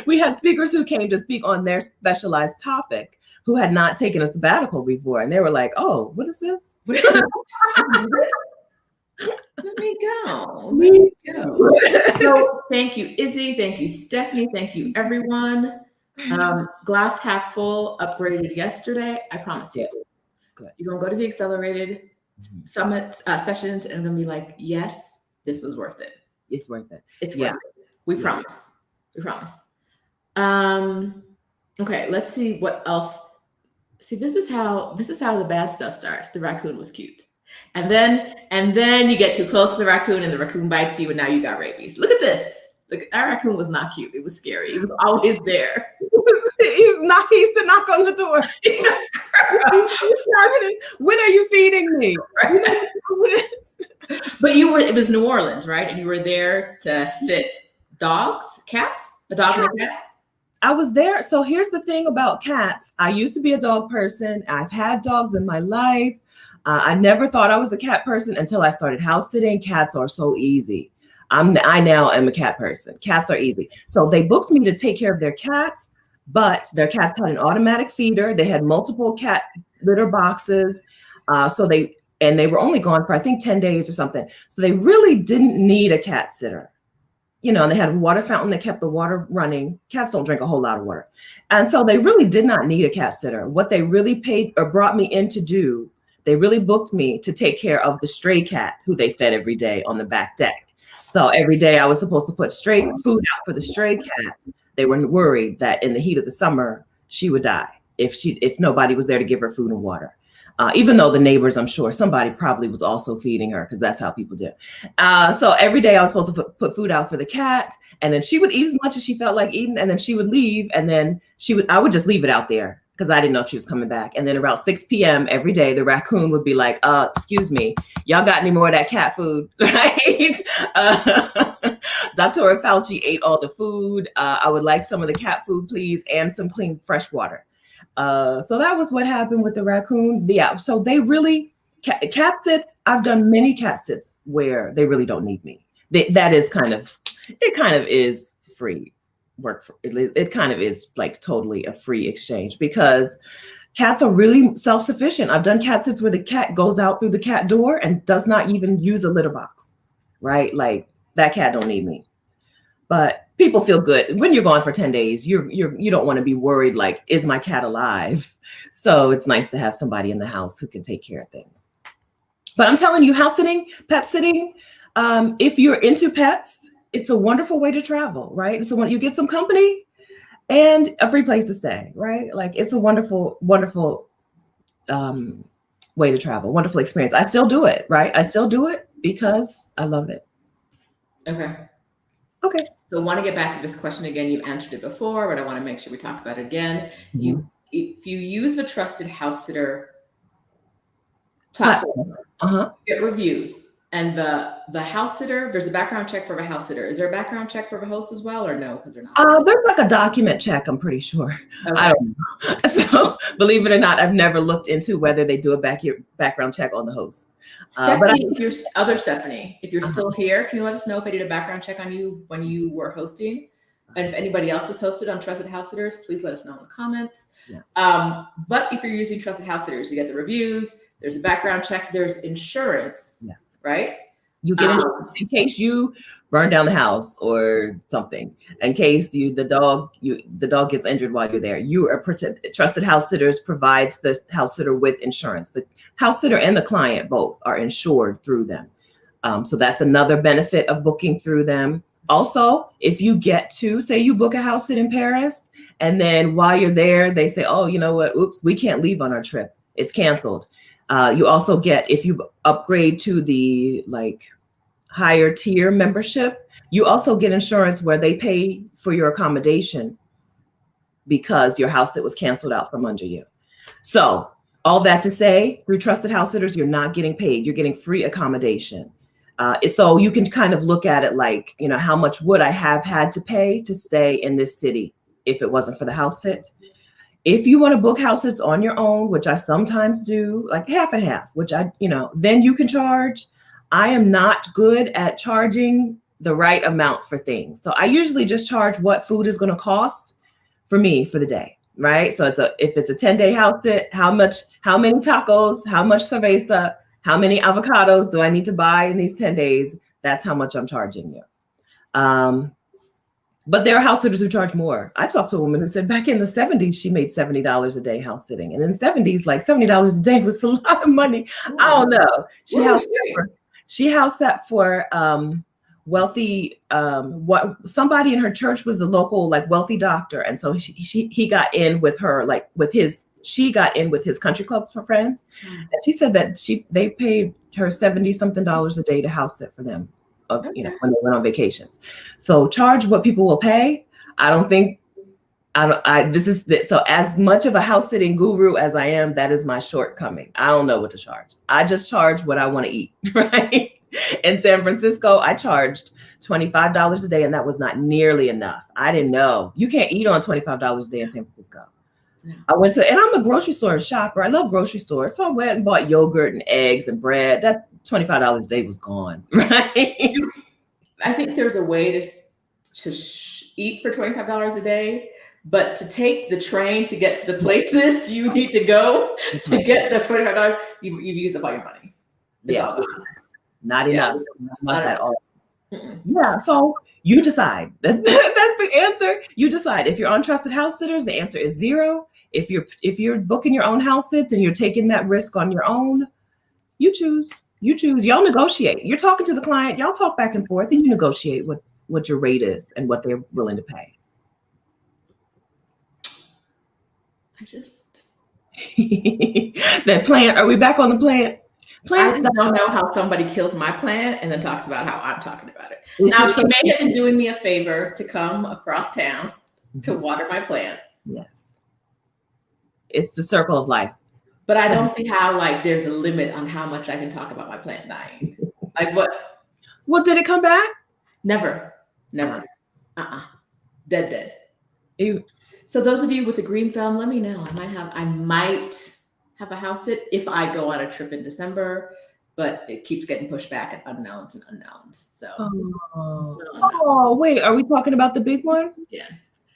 We had speakers who came to speak on their specialized topic who had not taken a sabbatical before. And they were like, oh, what is this? Let me go. So thank you, Izzy. Thank you, Stephanie. Thank you, everyone. Glass half full, upgraded yesterday. I promise you. Good. You're going to go to the accelerated summit sessions and going to be like, yes, this was worth it. It's worth it. It's worth it. We promise. We promise. Okay, let's see what else. See, this is how the bad stuff starts. The raccoon was cute. And then you get too close to the raccoon and the raccoon bites you and now you got rabies. Look at this. Our raccoon was not cute. It was scary. It was always there. He used to knock on the door. When are you feeding me? But it was New Orleans, right? And you were there to sit cats, a dog and a cat? I was there. So here's the thing about cats. I used to be a dog person. I've had dogs in my life. I never thought I was a cat person until I started house sitting. Cats are so easy. I now am a cat person. Cats are easy. So they booked me to take care of their cats, but their cats had an automatic feeder. They had multiple cat litter boxes. So they were only gone for, I think, 10 days or something. So they really didn't need a cat sitter. You know, and they had a water fountain that kept the water running. Cats don't drink a whole lot of water. And so they really did not need a cat sitter. What they really paid or brought me in to do, they really booked me to take care of the stray cat who they fed every day on the back deck. So every day I was supposed to put stray food out for the stray cat. They were worried that in the heat of the summer, she would die if nobody was there to give her food and water. Even though the neighbors, I'm sure somebody probably was also feeding her, because that's how people do. So every day I was supposed to put food out for the cat, and then she would eat as much as she felt like eating, and then she would leave, and then I would just leave it out there because I didn't know if she was coming back. And then around 6 p.m. every day, the raccoon would be like, excuse me, y'all got any more of that cat food? Right? Dr. Fauci ate all the food. I would like some of the cat food, please, and some clean fresh water. So that was what happened with the raccoon. Yeah. So they really, cat sits, I've done many cat sits where they really don't need me. That is kind of is free work. It kind of is like totally a free exchange, because cats are really self-sufficient. I've done cat sits where the cat goes out through the cat door and does not even use a litter box, right? Like, that cat don't need me. But people feel good when you're gone for 10 days. You don't want to be worried, like, is my cat alive? So it's nice to have somebody in the house who can take care of things. But I'm telling you, house sitting, pet sitting, if you're into pets, it's a wonderful way to travel, right? So when you get some company and a free place to stay, right? Like, it's a wonderful, wonderful way to travel, wonderful experience. I still do it, right? I still do it because I love it. Okay. So I want to get back to this question again. You answered it before, but I want to make sure we talk about it again. Mm-hmm. If you use a trusted house sitter platform, you get reviews, and the house sitter, there's a background check for the house sitter. Is there a background check for the host as well, or no? Because they're not. There's like a document check, I'm pretty sure. Okay. I don't know. So believe it or not, I've never looked into whether they do a background check on the host. Stephanie, Stephanie, if you're still here, can you let us know if they did a background check on you when you were hosting? And if anybody else has hosted on Trusted House Sitters, please let us know in the comments. Yeah. But if you're using Trusted House Sitters, you get the reviews, there's a background check, there's insurance, right? You get insurance in case you burn down the house or something. In case the dog gets injured while you're there, you are protected. Trusted House Sitters provides the house sitter with insurance. The house sitter and the client both are insured through them. So that's another benefit of booking through them. Also, if you get to, say you book a house sit in Paris, and then while you're there, they say, oh, you know what? Oops, we can't leave on our trip. It's canceled. You also get, if you upgrade to the higher tier membership, you also get insurance where they pay for your accommodation because your house sit was canceled out from under you. So all that to say, through Trusted House Sitters, you're not getting paid. You're getting free accommodation. So you can kind of look at it like, how much would I have had to pay to stay in this city if it wasn't for the house sit? If you want to book house sits on your own, which I sometimes do, like half and half, which then you can charge. I am not good at charging the right amount for things. So I usually just charge what food is going to cost for me for the day, right? So if it's a 10-day house sit, how many tacos, how much cerveza, how many avocados do I need to buy in these 10 days? That's how much I'm charging you. But there are house sitters who charge more. I talked to a woman who said back in the 70s, she made $70 a day house sitting. And in the 70s, like $70 a day was a lot of money. I don't know. She house sat for wealthy, somebody in her church was the local wealthy doctor. And so he got in with her, she got in with his country club for friends. And she said that they paid her $70-something a day to house sit for them. When they went on vacations. So charge what people will pay. So as much of a house sitting guru as I am, that is my shortcoming. I don't know what to charge. I just charge what I want to eat, right? In San Francisco, I charged $25 a day, and that was not nearly enough. I didn't know. You can't eat on $25 a day in San Francisco. Yeah. And I'm a grocery store shopper. I love grocery stores. So I went and bought yogurt and eggs and bread. That $25 a day was gone, right? I think there's a way to eat for $25 a day, but to take the train to get to the places you need to go to get the $25, you've used up all your money. Yes. Not enough. Not at all. Yeah. So you decide. That's the answer. You decide. If you're on Trusted House Sitters, the answer is 0. If you're booking your own house sits and you're taking that risk on your own, you choose. Y'all negotiate. You're talking to the client. Y'all talk back and forth, and you negotiate what your rate is and what they're willing to pay. I just That plant. Are we back on the plant? I just don't know how somebody kills my plant and then talks about how I'm talking about it. It's Now, just she so- may have been doing me a favor to come across town to water my plants. Yes. It's the circle of life. But I don't see how, like, there's a limit on how much I can talk about my plant dying. Like, what? Well, did it come back? Never. Dead. You- So those of you with a green thumb, let me know. I might have a house sit if I go on a trip in December, but it keeps getting pushed back at unknowns. So Oh, wait, are we talking about the big one? Yeah.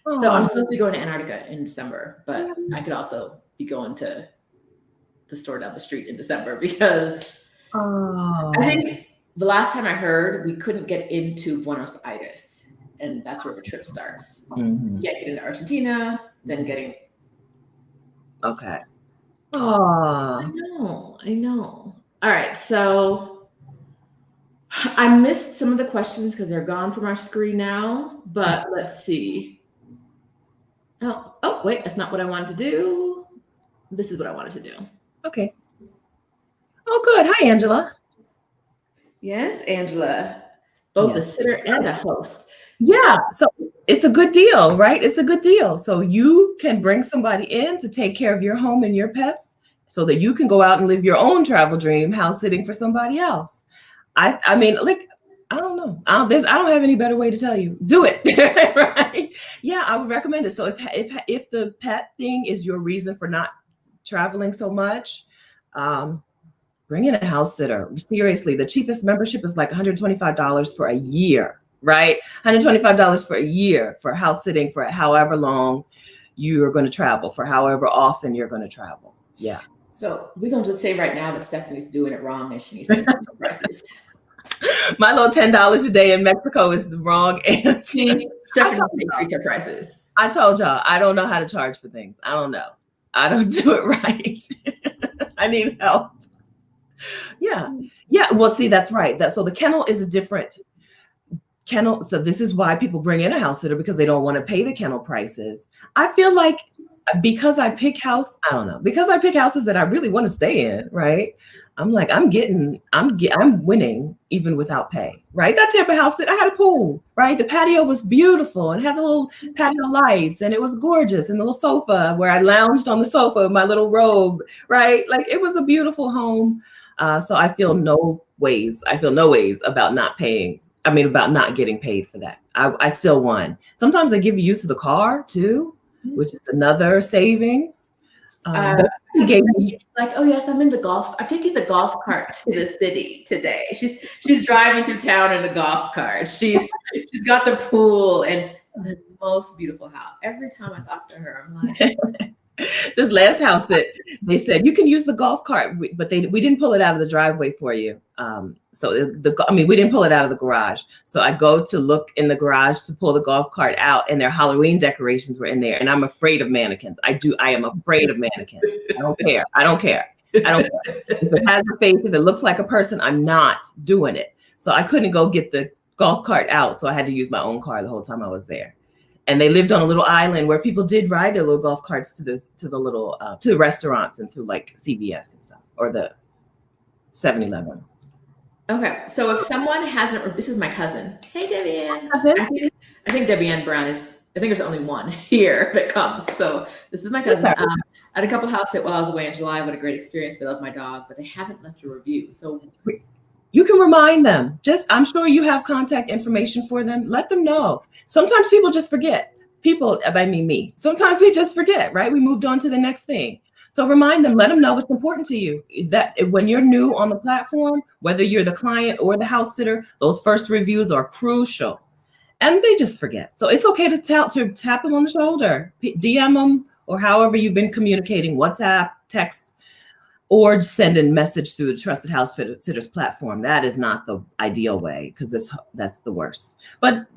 Oh. So I'm supposed to be going to Antarctica in December, but I could also be going to the store down the street in December because I think the last time I heard we couldn't get into Buenos Aires, and that's where the trip starts. Mhm. Yeah, get into Argentina, then getting. Okay. Oh. I know. All right, so I missed some of the questions because they're gone from our screen now, but let's see. Oh, wait, that's not what I wanted to do. This is what I wanted to do. Okay. Oh, good. Hi, Angela. Yes, Angela, both a sitter and a host. Yeah. So it's a good deal, right? It's a good deal. So you can bring somebody in to take care of your home and your pets so that you can go out and live your own travel dream, house sitting for somebody else. I mean, like, I don't know. I don't have any better way to tell you. Do it. Right? Yeah, I would recommend it. So if the pet thing is your reason for not traveling so much, bring in a house sitter. Seriously, the cheapest membership is like $125 for a year, right? $125 for a year for house sitting for however long you are going to travel, for however often you're going to travel. Yeah. So we're going to just say right now that Stephanie's doing it wrong and she needs to increase her prices. My little $10 a day in Mexico is the wrong answer. See, Stephanie needs to increase her prices. I told y'all, I don't know how to charge for things. I don't know. I don't do it right. I need help. Yeah. Well, see, that's right. So the kennel is a different kennel. So this is why people bring in a house sitter, because they don't want to pay the kennel prices. I feel like because I pick houses that I really want to stay in, right? I'm like, I'm winning even without pay, right? That type of house that I had a pool, right? The patio was beautiful and had the little patio lights and it was gorgeous, and the little sofa where I lounged on the sofa in my little robe, right? Like, it was a beautiful home. So I feel no ways about not getting paid for that. I still won. Sometimes they give you use of the car too, which is another savings. He gave me like, oh yes, I'm taking the golf cart to the city today. She's driving through town in the golf cart. She's got the pool and the most beautiful house. Every time I talk to her, I'm like, this last house that they said you can use the golf cart, but we didn't pull it out of the driveway for you. We didn't pull it out of the garage. So I go to look in the garage to pull the golf cart out, and their Halloween decorations were in there. And I'm afraid of mannequins. I am afraid of mannequins. I don't care. If it has a face, if it looks like a person, I'm not doing it. So I couldn't go get the golf cart out. So I had to use my own car the whole time I was there. And they lived on a little island where people did ride their little golf carts to the restaurants and to like CVS and stuff, or the 7-Eleven. Okay, so if someone hasn't, this is my cousin. Hey, Debbie. I think Debbie Ann Brown I think there's only one here that comes. So this is my cousin. I had a couple house sit while I was away in July. What a great experience. They love my dog, but they haven't left a review. So you can remind them. I'm sure you have contact information for them. Let them know. Sometimes people just forget. Me. Sometimes we just forget, right? We moved on to the next thing. So remind them, let them know what's important to you. That when you're new on the platform, whether you're the client or the house sitter, those first reviews are crucial. And they just forget. So it's okay to tap them on the shoulder, DM them, or however you've been communicating, WhatsApp, text, or send a message through the Trusted House Sitters platform. That is not the ideal way, because that's the worst. But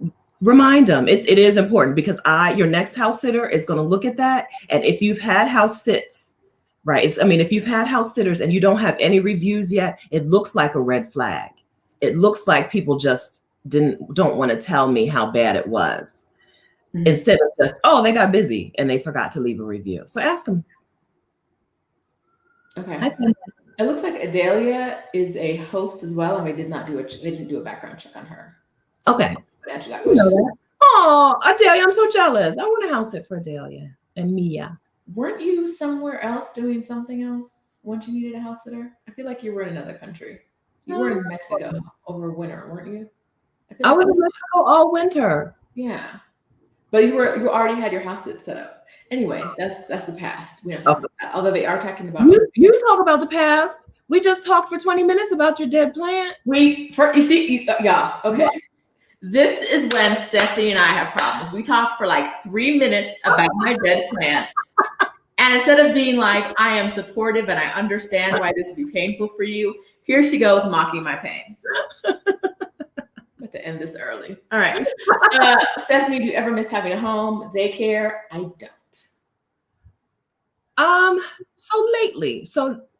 remind them it is important, because your next house sitter is going to look at that. And if you've had house sits, right? If you've had house sitters and you don't have any reviews yet, it looks like a red flag. It looks like people just don't want to tell me how bad it was. instead of just, oh, they got busy and they forgot to leave a review. So ask them. Okay. It looks like Adelia is a host as well, and they didn't do a background check on her. Okay. Answer that question. Oh, Adelia, I'm so jealous. I want to house it for Adelia and Mia. Weren't you somewhere else doing something else once you needed a house sitter? I feel like you were in another country. You were in Mexico over winter, weren't you? I was in Mexico all winter. Yeah. But you already had your house set up. Anyway, that's the past. We don't talk about that. Although they are talking about you talk about the past. We just talked for 20 minutes about your dead plant. Yeah, okay. What? This is when Stephanie and I have problems. We talk for like 3 minutes about my dead plant. And instead of being like, I am supportive and I understand why this would be painful for you, here she goes mocking my pain. To end this early. All right. Stephanie, do you ever miss having a home? They care. I don't. So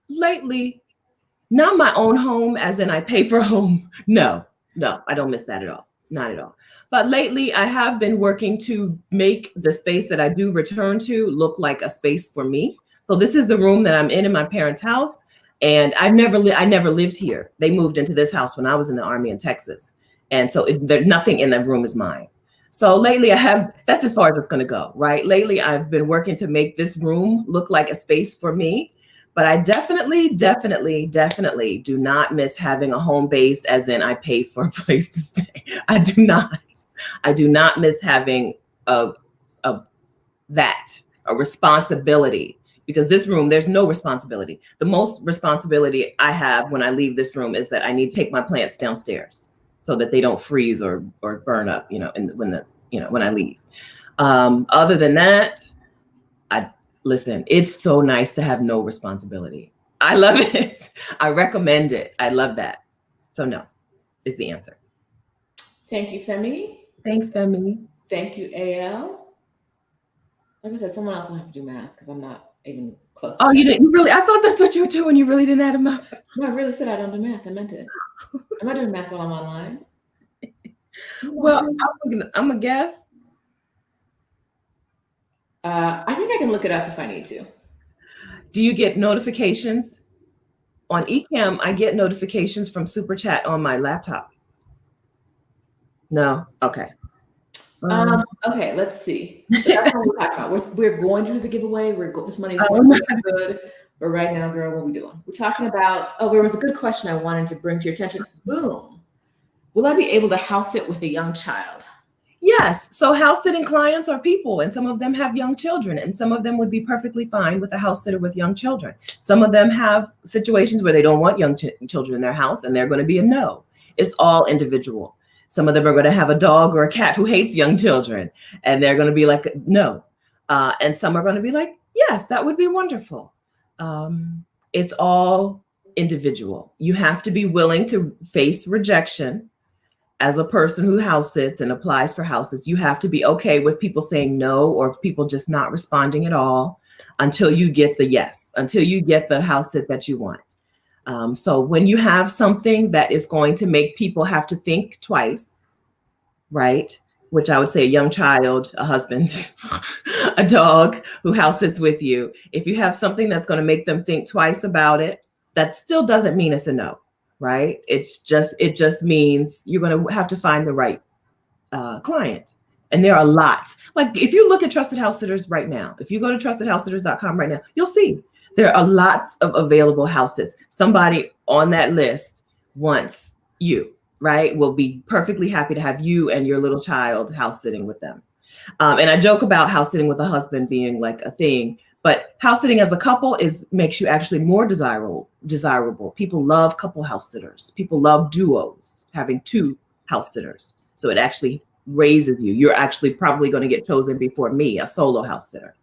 lately, not my own home, as in I pay for a home. No, I don't miss that at all. Not at all. But lately, I have been working to make the space that I do return to look like a space for me. So this is the room that I'm in my parents' house. And I never lived here. They moved into this house when I was in the Army in Texas. And so there's nothing in that room is mine. So lately that's as far as it's going to go, right? Lately, I've been working to make this room look like a space for me. But I definitely do not miss having a home base, as in I pay for a place to stay. I do not miss having a responsibility, because this room, there's no responsibility. The most responsibility I have when I leave this room is that I need to take my plants downstairs so that they don't freeze or burn up, when I leave. Other than that, listen, it's so nice to have no responsibility. I love it. I recommend it. I love that. So no, is the answer. Thank you, Femi. Thanks, Femi. Thank you, AL. Like I said, someone else will have to do math because I'm not even close. Oh, you didn't really? I thought that's what you were doing. You really didn't add them up. No, I really said I don't do math. I meant it. I'm not doing math while I'm online. Well, I'm a guess. I think I can look it up if I need to. Do you get notifications? On Ecamm, I get notifications from Super Chat on my laptop. No? Okay. Okay, let's see. So that's what we're talking about. We're going to do the giveaway. This money's going to be good. But right now, girl, what are we doing? We're talking about, there was a good question I wanted to bring to your attention. Boom. Will I be able to house sit with a young child? Yes. So house sitting clients are people, and some of them have young children, and some of them would be perfectly fine with a house sitter with young children. Some of them have situations where they don't want young children in their house, and they're going to be a no. It's all individual. Some of them are going to have a dog or a cat who hates young children, and they're going to be like, no. And some are going to be like, yes, that would be wonderful. It's all individual. You have to be willing to face rejection. As a person who house sits and applies for houses, you have to be okay with people saying no or people just not responding at all until you get the yes, until you get the house sit that you want. So when you have something that is going to make people have to think twice, right? Which I would say a young child, a husband, a dog who house sits with you. If you have something that's going to make them think twice about it, that still doesn't mean it's a no. Right? It just means you're going to have to find the right client. And there are lots. Like if you look at Trusted House Sitters right now, if you go to trustedhousesitters.com right now, you'll see there are lots of available house sits. Somebody on that list wants you, right? Will be perfectly happy to have you and your little child house sitting with them. And I joke about house sitting with a husband being like a thing. But house sitting as a couple makes you actually more desirable. People love couple house sitters. People love duos, having two house sitters. So it actually raises you. You're actually probably going to get chosen before me, a solo house sitter.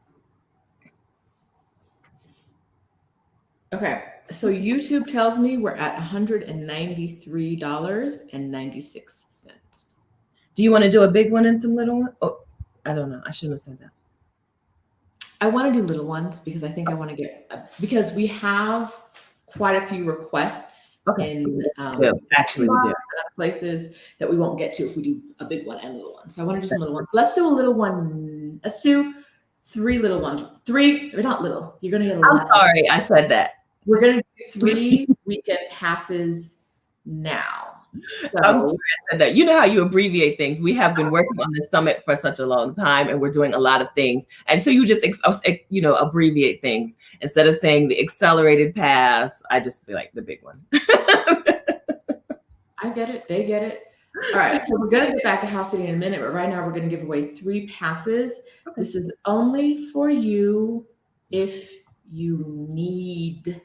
Okay. So YouTube tells me we're at $193.96. Do you want to do a big one and some little one? Oh, I don't know. I shouldn't have said that. I want to do little ones because I think I want to get, because we have quite a few requests Okay. in Yeah, actually, we do. places that we won't get to if we do a big one and a little one. So I want to do some little ones. Let's do a little one. Let's do 3 little ones. 3, they're not little. You're going to get a lot. I'm sorry, I said that. We're going to do 3 weekend passes now. So I'm sorry I said that. You know how you abbreviate things. We have been working on this summit for such a long time, and we're doing a lot of things. And so you just, abbreviate things instead of saying the accelerated pass. I just be like the big one. I get it. They get it. All right. So we're going to get back to house sitting in a minute, but right now we're going to give away 3 passes. Okay. This is only for you if you need,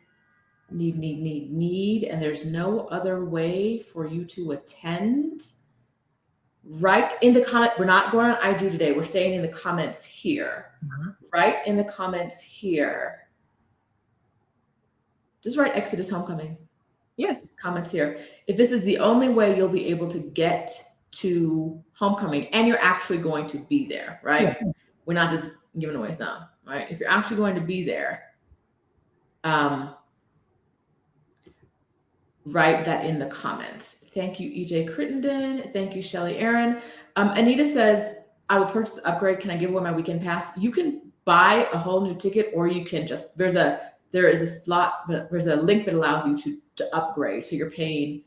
and there's no other way for you to attend. Right in the comment, we're not going on IG today. We're staying in the comments here. Right in the comments here. Just write Exodus Homecoming. Yes. Comments here. If this is the only way you'll be able to get to homecoming and you're actually going to be there, right? Yeah. We're not just giving away stuff, right? If you're actually going to be there, write that in the comments. Thank you, EJ Crittenden. Thank you, Shelly Aaron. Anita says, I will purchase the upgrade. Can I give away my weekend pass? You can buy a whole new ticket, or you can just, there is a slot, but there's a link that allows you to upgrade. So you're paying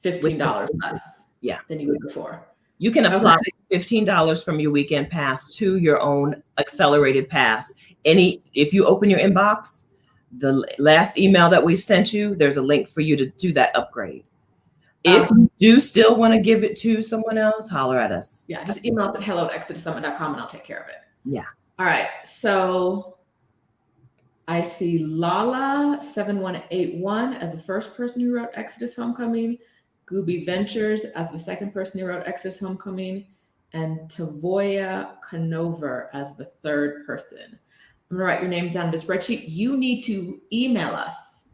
$15 less than you would before. You can apply $15 from your weekend pass to your own accelerated pass. If you open your inbox, the last email that we've sent you, there's a link for you to do that upgrade. If you do still want to give it to someone else, holler at us. Yeah, just email us at hello@exodussummit.com and I'll take care of it. Yeah. All right. So I see Lala7181 as the first person who wrote Exodus Homecoming, Gooby Ventures as the second person who wrote Exodus Homecoming, and Tavoya Conover as the third person. I'm gonna write your names down in the spreadsheet. You need to email us.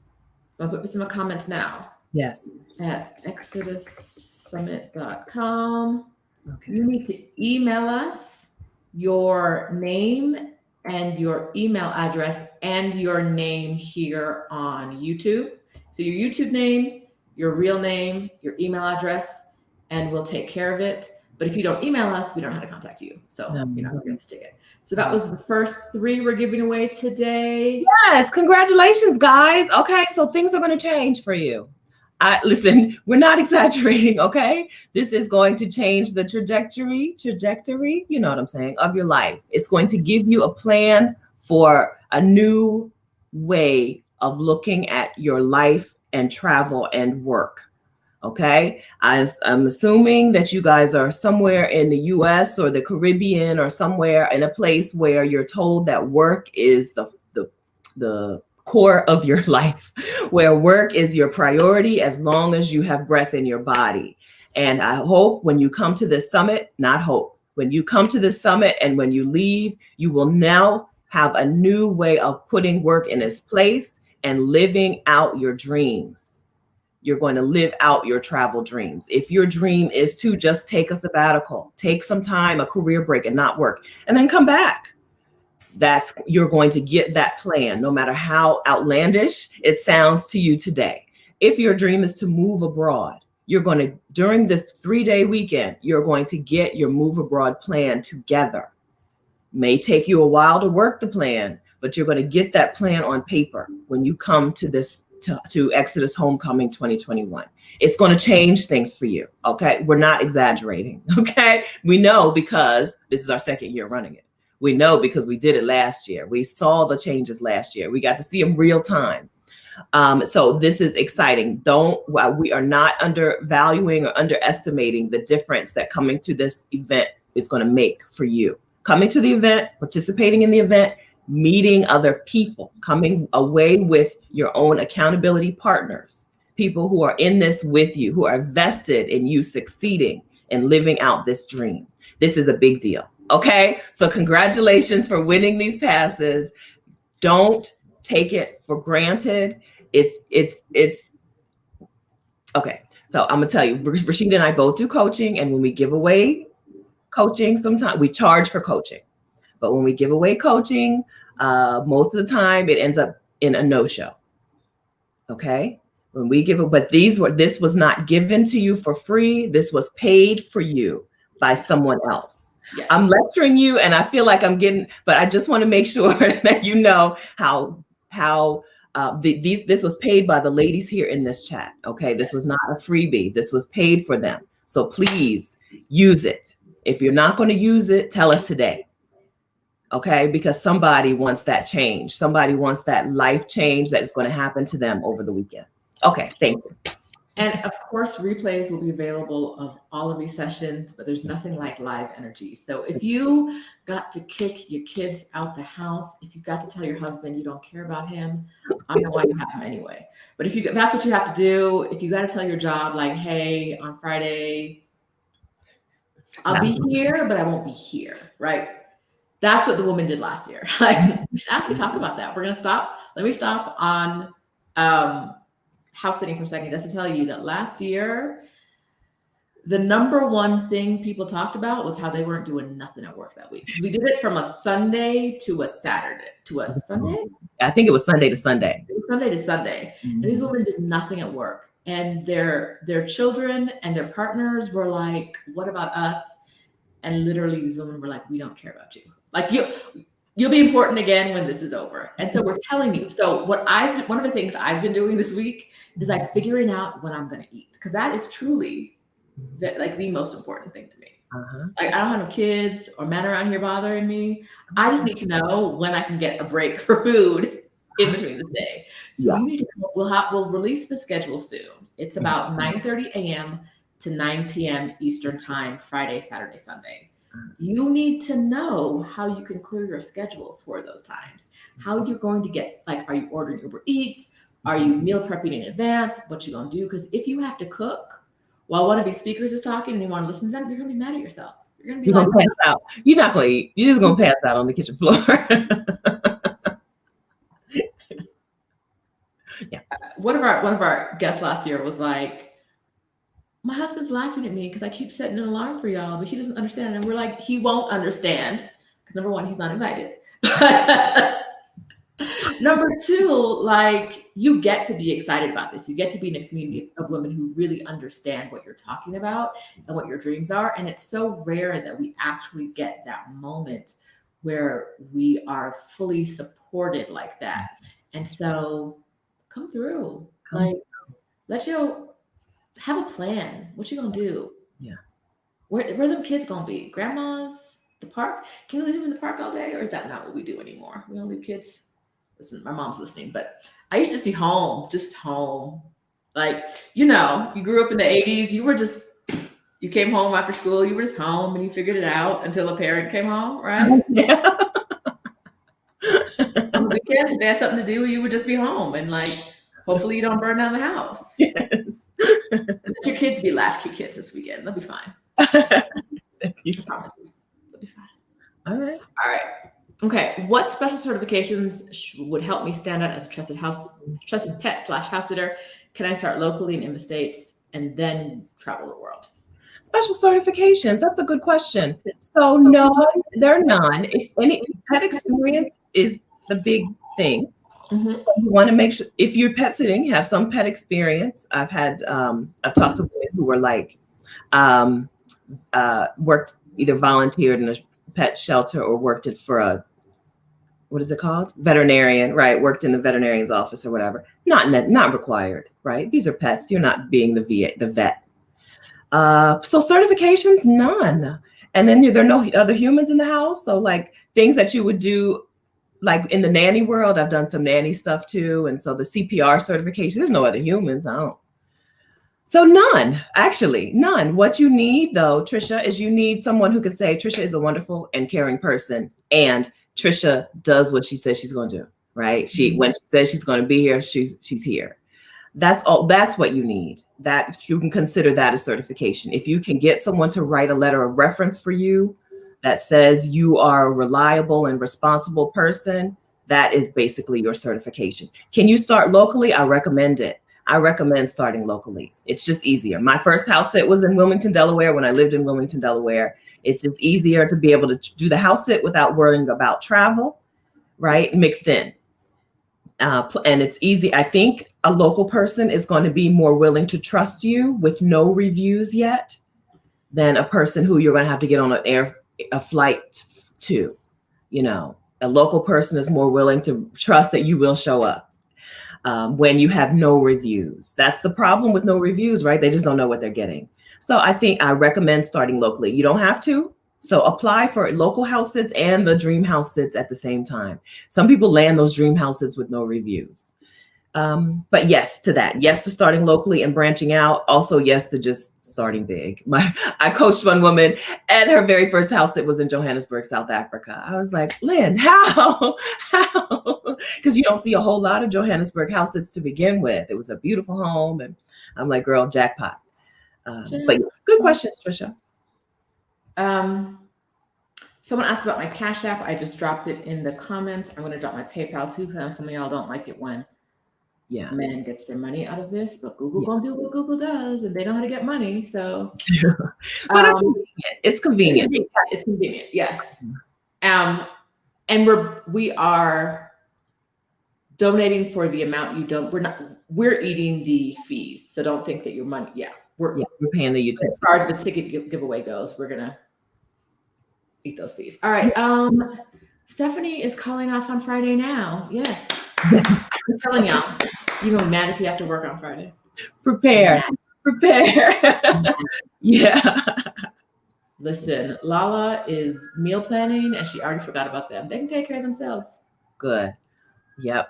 I'm gonna put this in the comments now. Yes. At exodussummit.com. Okay. You need to email us your name and your email address and your name here on YouTube. So your YouTube name, your real name, your email address, and we'll take care of it. But if you don't email us, we don't know how to contact you. So you're not going to get this ticket. So that was the first 3 we're giving away today. Yes, congratulations, guys. Okay, so things are going to change for you. Listen, we're not exaggerating, okay? This is going to change the trajectory, you know what I'm saying, of your life. It's going to give you a plan for a new way of looking at your life and travel and work, okay? I'm assuming that you guys are somewhere in the US or the Caribbean or somewhere in a place where you're told that work is the core of your life, where work is your priority as long as you have breath in your body. And I hope when you come to this summit, when you come to this summit and when you leave, you will now have a new way of putting work in its place and living out your dreams. You're going to live out your travel dreams. If your dream is to just take a sabbatical, take some time, a career break and not work, and then come back, you're going to get that plan, no matter how outlandish it sounds to you today. If your dream is to move abroad, during this 3-day weekend, you're going to get your move abroad plan together. May take you a while to work the plan, but you're going to get that plan on paper when you come to to Exodus Homecoming 2021. It's going to change things for you. Okay. We're not exaggerating. Okay. We know because this is our 2nd year running it. We know because we did it last year. We saw the changes last year. We got to see them real time. So this is exciting. We are not undervaluing or underestimating the difference that coming to this event is going to make for you. Coming to the event, participating in the event, meeting other people, coming away with your own accountability partners, people who are in this with you, who are vested in you succeeding and living out this dream. This is a big deal. Okay, so congratulations for winning these passes. Don't take it for granted. It's okay. So I'm gonna tell you, Rashida and I both do coaching, and when we give away coaching, sometimes we charge for coaching, but when we give away coaching, most of the time it ends up in a no-show. Okay, When we give it, but this was not given to you for free. This was paid for you by someone else. Yes. I'm lecturing you, and I feel like I'm getting, but I just want to make sure that you know how this was paid by the ladies here in this chat. Okay, this was not a freebie. This was paid for them. So please use it. If you're not going to use it, tell us today. Okay, because somebody wants that change. Somebody wants that life change that is going to happen to them over the weekend. Okay, thank you. And of course, replays will be available of all of these sessions, but there's nothing like live energy. So if you got to kick your kids out the house, if you got to tell your husband you don't care about him, I don't know why you have him anyway. But if that's what you have to do, if you got to tell your job, like, hey, on Friday, I'll be here, but I won't be here, right? That's what the woman did last year. Like, we should actually talk about that. We're going to stop. Let me stop on house sitting for a second, just to tell you that last year, the number one thing people talked about was how they weren't doing nothing at work that week. We did it from a Sunday to a Saturday to a Sunday. I think it was Sunday to Sunday. It was Sunday to Sunday. And these women did nothing at work. And their children and their partners were like, what about us? And literally these women were like, we don't care about you. Like, you'll be important again when this is over. And so we're telling you. So one of the things I've been doing this week is like figuring out when I'm going to eat, because that is truly the most important thing to me. Like, I don't have no kids or men around here bothering me. I just need to know when I can get a break for food in between the day. So you need to, we'll release the schedule soon. It's about 9:30 a.m. to 9 p.m. Eastern time, Friday, Saturday, Sunday. You need to know how you can clear your schedule for those times. How you're going to get, like, are you ordering Uber Eats? Are you meal prepping in advance? What you gonna do? Because if you have to cook while one of these speakers is talking and you want to listen to them, you're gonna be mad at yourself. You're gonna be gonna pass out. You're not gonna eat. You're just gonna pass out on the kitchen floor. Yeah. One of our guests last year was like, my husband's laughing at me because I keep setting an alarm for y'all, but he doesn't understand. And we're like, he won't understand because number one, he's not invited. Number two, like, you get to be excited about this. You get to be in a community of women who really understand what you're talking about and what your dreams are. And it's so rare that we actually get that moment where we are fully supported like that. And so come through. Let you have a plan. What you gonna do? Yeah. Where them kids gonna be? Grandma's? The park? Can we leave them in the park all day? Or is that not what we do anymore? We don't leave kids. Listen, my mom's listening, but I used to just be home, Like, you grew up in the 80s. You came home after school. You were just home and you figured it out until a parent came home, right? Yeah. On the weekends, if they had something to do, you would just be home and, like, hopefully you don't burn down the house. Yes. Let your kids be latchkey kids this weekend. They'll be fine. I promise. They'll be fine. All right. Okay. What special certifications would help me stand out as a trusted pet/house sitter? Can I start locally and in the States and then travel the world? Special certifications. That's a good question. So no, there are none. If any pet experience is the big thing. You want to make sure if you're pet sitting, you have some pet experience. I've talked to women who were like, worked, either volunteered in a pet shelter or worked it for what is it called? Veterinarian, right? Worked in the veterinarian's office or whatever. Not required, right? These are pets. You're not being the vet. So certifications, none. And then there are no other humans in the house. So like things that you would do, like in the nanny world, I've done some nanny stuff too. And so the CPR certification, there's no other humans. So none, actually, none. What you need though, Trisha, is you need someone who can say, Trisha is a wonderful and caring person. And Trisha does what she says she's going to do, right? When she says she's going to be here, she's here. That's all. That's what you need. That you can consider that a certification. If you can get someone to write a letter of reference for you that says you are a reliable and responsible person, that is basically your certification. Can you start locally? I recommend it. I recommend starting locally. It's just easier. My first house sit was in Wilmington, Delaware. When I lived in Wilmington, Delaware, it's just easier to be able to do the house sit without worrying about travel, right? Mixed in. And it's easy. I think a local person is going to be more willing to trust you with no reviews yet than a person who you're going to have to get on a flight to. You know, a local person is more willing to trust that you will show up when you have no reviews. That's the problem with no reviews, right? They just don't know what they're getting. So I think I recommend starting locally. You don't have to. So apply for local house sits and the dream house sits at the same time. Some people land those dream house sits with no reviews. But yes to that. Yes to starting locally and branching out. Also, yes to just starting big. I coached one woman and her very first house sit was in Johannesburg, South Africa. I was like, Lynn, how? Because you don't see a whole lot of Johannesburg house sits to begin with. It was a beautiful home. And I'm like, girl, jackpot. But good questions, Trisha. Someone asked about my Cash App. I just dropped it in the comments. I'm going to drop my PayPal too, because some of y'all don't like it when a man gets their money out of this, but Google gonna do what Google does, and they know how to get money. So, but it's convenient. It's convenient. Yes. And we are donating for the amount you don't. We're eating the fees, so don't think that your money. We're paying the utility. As far as the ticket giveaway goes, we're gonna eat those fees. All right. Stephanie is calling off on Friday now. Yes. I'm telling y'all, you're gonna be mad if you have to work on Friday. Prepare. Yeah. Listen, Lala is meal planning and she already forgot about them. They can take care of themselves. Good. Yep.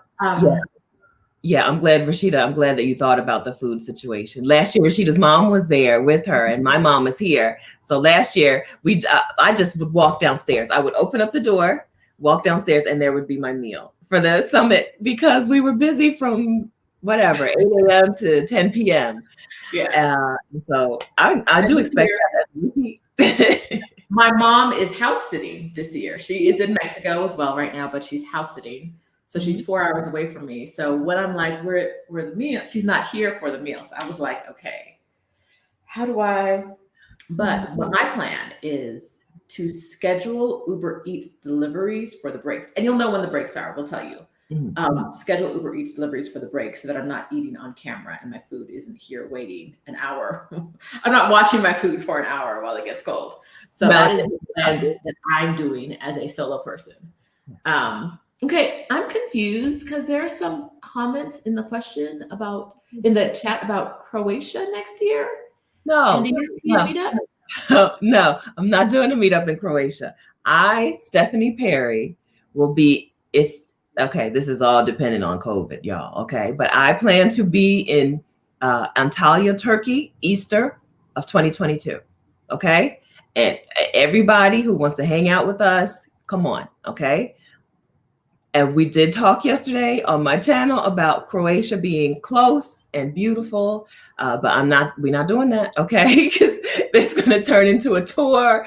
Yeah, I'm glad, Rashida. I'm glad that you thought about the food situation. Last year, Rashida's mom was there with her, and my mom is here. So last year, I just would walk downstairs. I would open up the door, walk downstairs, and there would be my meal for the summit because we were busy from 8 a.m. to 10 p.m. Yeah. So I do expect that. My mom is house sitting this year. She is in Mexico as well right now, but she's house sitting. So she's 4 hours away from me. So when I'm like, we're the meal, she's not here for the meal. So I was like, okay, how do I? But what my plan is to schedule Uber Eats deliveries for the breaks. And you'll know when the breaks are, we'll tell you. Schedule Uber Eats deliveries for the breaks so that I'm not eating on camera and my food isn't here waiting an hour. I'm not watching my food for an hour while it gets cold. So that is the plan that I'm doing as a solo person. Okay, I'm confused because there are some comments in the chat about Croatia next year. No, no, I'm not doing a meetup in Croatia. Stephanie Perry, will be this is all dependent on COVID, y'all. Okay, but I plan to be in Antalya, Turkey, Easter of 2022. Okay, and everybody who wants to hang out with us, come on. Okay. And we did talk yesterday on my channel about Croatia being close and beautiful, but we're not doing that, okay? Because it's going to turn into a tour.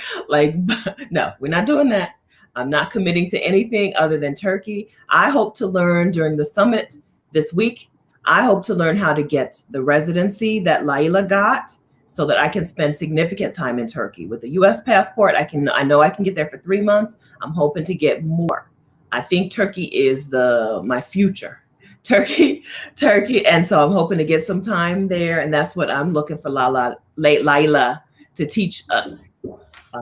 No, we're not doing that. I'm not committing to anything other than Turkey. I hope to learn during the summit this week. I hope to learn how to get the residency that Laila got so that I can spend significant time in Turkey. With a US passport, I know I can get there for 3 months. I'm hoping to get more. I think Turkey is my future. Turkey. And so I'm hoping to get some time there. And that's what I'm looking for Laila to teach us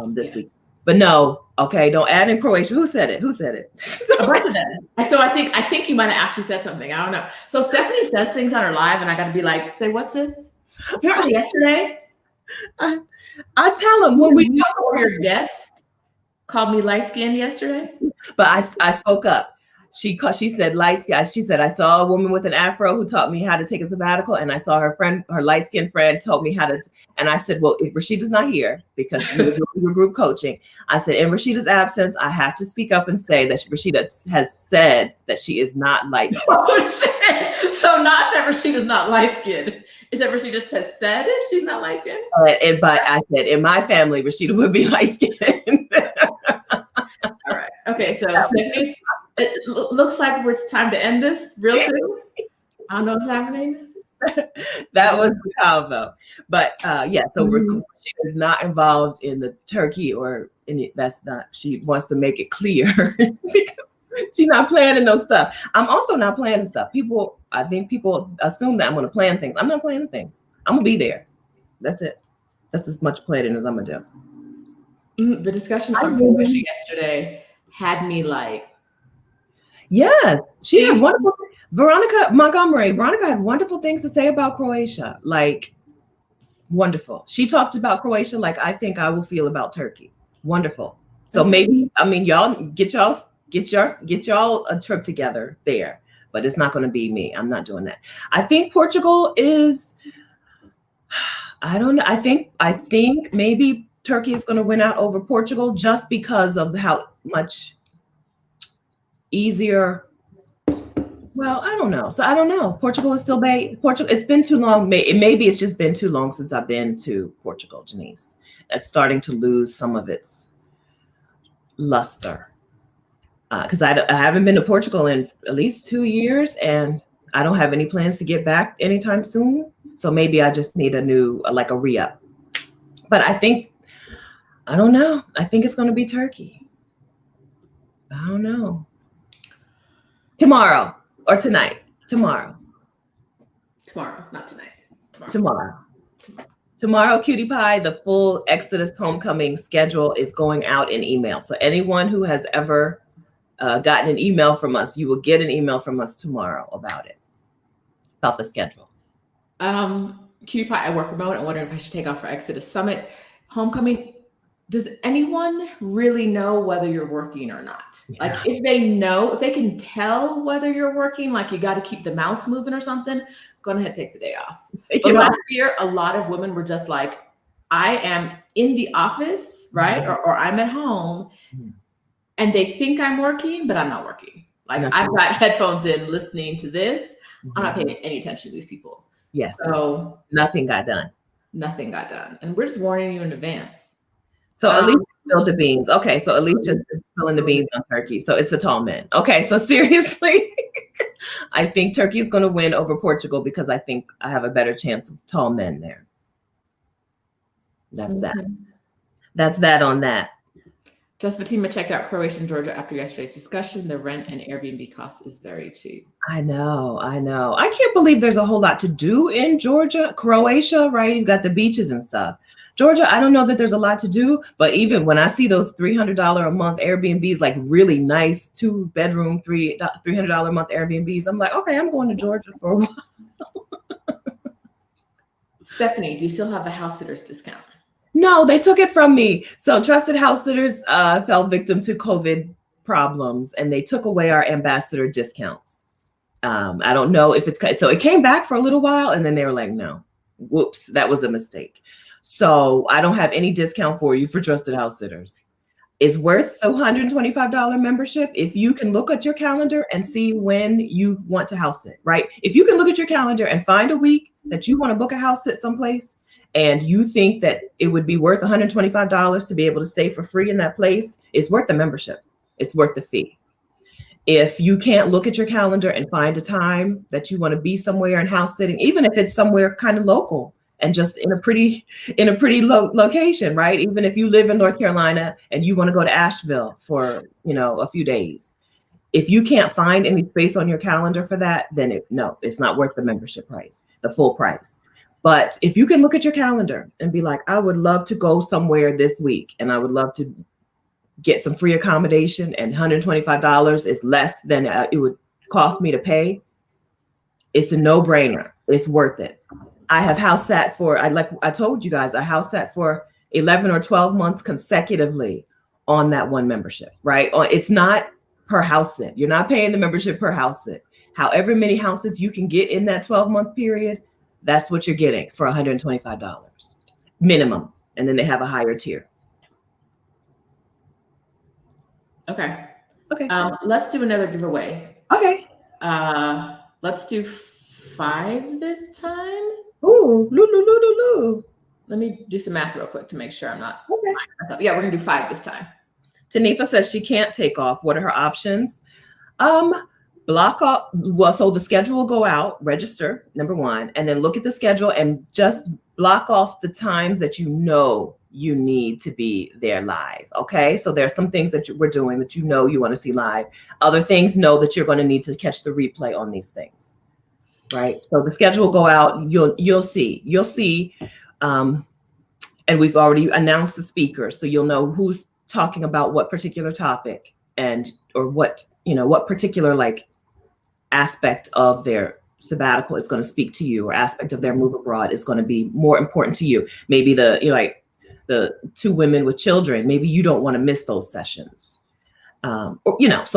this week. But no, okay, don't add in Croatia. Who said it? A bunch of them. So I think you might have actually said something. I don't know. So Stephanie says things on her live and I got to be like, say, what's this? Apparently yesterday. I tell them when we talk about your guest called me light skinned yesterday. But I spoke up. She said light skin. She said, I saw a woman with an afro who taught me how to take a sabbatical. And I saw her light skinned friend told me how to. And I said, well, if Rashida's not here because we were group coaching, I said, in Rashida's absence, I have to speak up and say that Rashida has said that she is not light skinned. Oh, shit. So not that Rashida's not light skinned. Is that Rashida has said she's not light skinned? But I said, in my family, Rashida would be light skinned. All right. Okay. So it looks like it's time to end this real soon. I don't know what's happening. That was the combo. But so she is not involved in the Turkey or any, she wants to make it clear because She's not planning no stuff. I'm also not planning stuff. I think people assume that I'm going to plan things. I'm not planning things. I'm going to be there. That's it. That's as much planning as I'm going to do. The discussion on Croatia yesterday had me like. Yes, she had wonderful. Veronica Montgomery. Veronica had wonderful things to say about Croatia. Like, wonderful. She talked about Croatia like I think I will feel about Turkey. Wonderful. So maybe, I mean, y'all get y'all a trip together there, but it's not going to be me. I'm not doing that. I think Portugal is. I don't know. I think maybe Turkey is going to win out over Portugal just because of how much easier. Well, I don't know. So I don't know. Portugal is still Portugal. It's been too long. Maybe it's just been too long since I've been to Portugal, Janice. It's starting to lose some of its luster. Because I haven't been to Portugal in at least 2 years, and I don't have any plans to get back anytime soon. So maybe I just need a re-up. But I don't know. I think it's going to be Turkey. I don't know. Tomorrow or tonight. Tomorrow, not tonight. Tomorrow, Cutie Pie, the full Exodus Homecoming schedule is going out in email. So anyone who has ever gotten an email from us, you will get an email from us tomorrow about the schedule. Cutie Pie, I work remote. I'm wondering if I should take off for Exodus Summit. Homecoming, does anyone really know whether you're working or not? Yeah. Like if they can tell whether you're working, like you got to keep the mouse moving or something, go ahead and take the day off. But last year, a lot of women were just like, I am in the office, right? Mm-hmm. Or I'm at home, and they think I'm working, but I'm not working. Like I've got headphones in listening to this. Mm-hmm. I'm not paying any attention to these people. Yes. So nothing got done. And we're just warning you in advance. So at least spill the beans. Okay, so at least just spilling the beans on Turkey. So it's the tall men. Okay, so seriously, I think Turkey is going to win over Portugal because I think I have a better chance of tall men there. That's that. That's that on that. Just Fatima checked out Croatia and Georgia after yesterday's discussion. The rent and Airbnb cost is very cheap. I know. I can't believe there's a whole lot to do in Croatia, right? You've got the beaches and stuff. Georgia, I don't know that there's a lot to do, but even when I see those $300 a month Airbnbs, like really nice 2-bedroom, $300 a month Airbnbs, I'm like, okay, I'm going to Georgia for a while. Stephanie, do you still have the house sitters discount? No, they took it from me. So Trusted House Sitters fell victim to COVID problems, and they took away our ambassador discounts. I don't know if so it came back for a little while, and then they were like, no, whoops, that was a mistake. So I don't have any discount for you for Trusted House Sitters. It's worth the $125 membership if you can look at your calendar and see when you want to house sit, right? If you can look at your calendar and find a week that you want to book a house sit someplace, and you think that it would be worth $125 to be able to stay for free in that place, it's worth the membership. It's worth the fee. If you can't look at your calendar and find a time that you want to be somewhere and house sitting, even if it's somewhere kind of local and just in a pretty location, right? Even if you live in North Carolina and you want to go to Asheville for, a few days, if you can't find any space on your calendar for that, then it's not worth the membership price, the full price. But if you can look at your calendar and be like, I would love to go somewhere this week, and I would love to get some free accommodation, and $125 is less than it would cost me to pay, it's a no-brainer. It's worth it. I have house sat for, I told you guys, I house sat for 11 or 12 months consecutively on that one membership, right? It's not per house sit. You're not paying the membership per house sit. However many house sits you can get in that 12-month period, that's what you're getting for $125 minimum. And then they have a higher tier. Okay. Let's do another giveaway. Okay. Let's do 5 this time. Ooh, Let me do some math real quick to make sure I'm not. Okay. Yeah, we're gonna do 5 this time. Tanifa says she can't take off. What are her options? Block off. Well, so the schedule will go out, register, number one, and then look at the schedule and just block off the times that you know you need to be there live. Okay. So there's some things that we're doing that you know you want to see live. Other things know that you're going to need to catch the replay on these things. Right. So the schedule will go out. You'll see. And we've already announced the speakers. So you'll know who's talking about what particular topic and or what particular like aspect of their sabbatical is going to speak to you, or aspect of their move abroad is going to be more important to you. Maybe like the 2 women with children, maybe you don't want to miss those sessions. So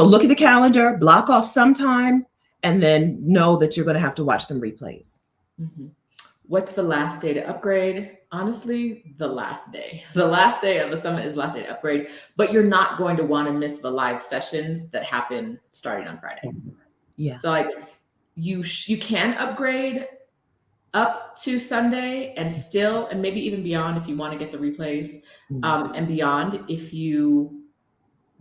look at the calendar, block off some time, and then know that you're going to have to watch some replays. Mm-hmm. What's the last day to upgrade? Honestly, the last day. The last day of the summit is the last day to upgrade, but you're not going to want to miss the live sessions that happen starting on Friday. Yeah. So like you can upgrade up to Sunday and maybe even beyond if you want to get the replays, and beyond if you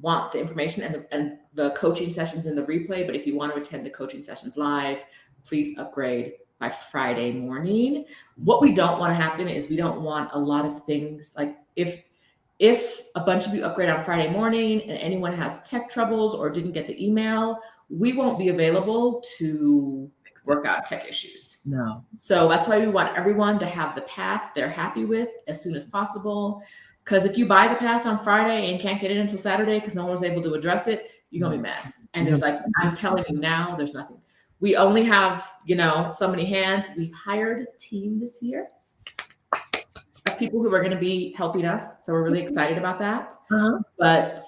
want the information and the coaching sessions in the replay. But if you want to attend the coaching sessions live, please upgrade by Friday morning. What we don't want to happen is we don't want a lot of things like if a bunch of you upgrade on Friday morning and anyone has tech troubles or didn't get the email, we won't be available to work out tech issues. No. So that's why we want everyone to have the pass they're happy with as soon as possible. Because if you buy the pass on Friday and can't get in until Saturday because no one was able to address it, you're going to be mad. And there's like, I'm telling you now, there's nothing. We only have, so many hands. We've hired a team this year of people who are going to be helping us. So we're really excited about that. But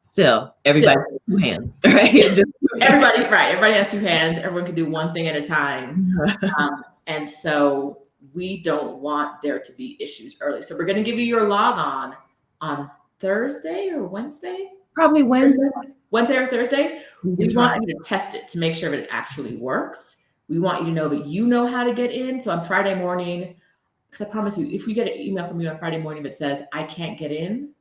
still, everybody has 2 hands, right? Everybody has 2 hands. Everyone can do one thing at a time. And so we don't want there to be issues early. So we're going to give you your log on Thursday or Wednesday? Probably Wednesday. Wednesday or Thursday. We want you to test it to make sure that it actually works. We want you to know that you know how to get in. So on Friday morning, because I promise you, if we get an email from you on Friday morning that says, I can't get in,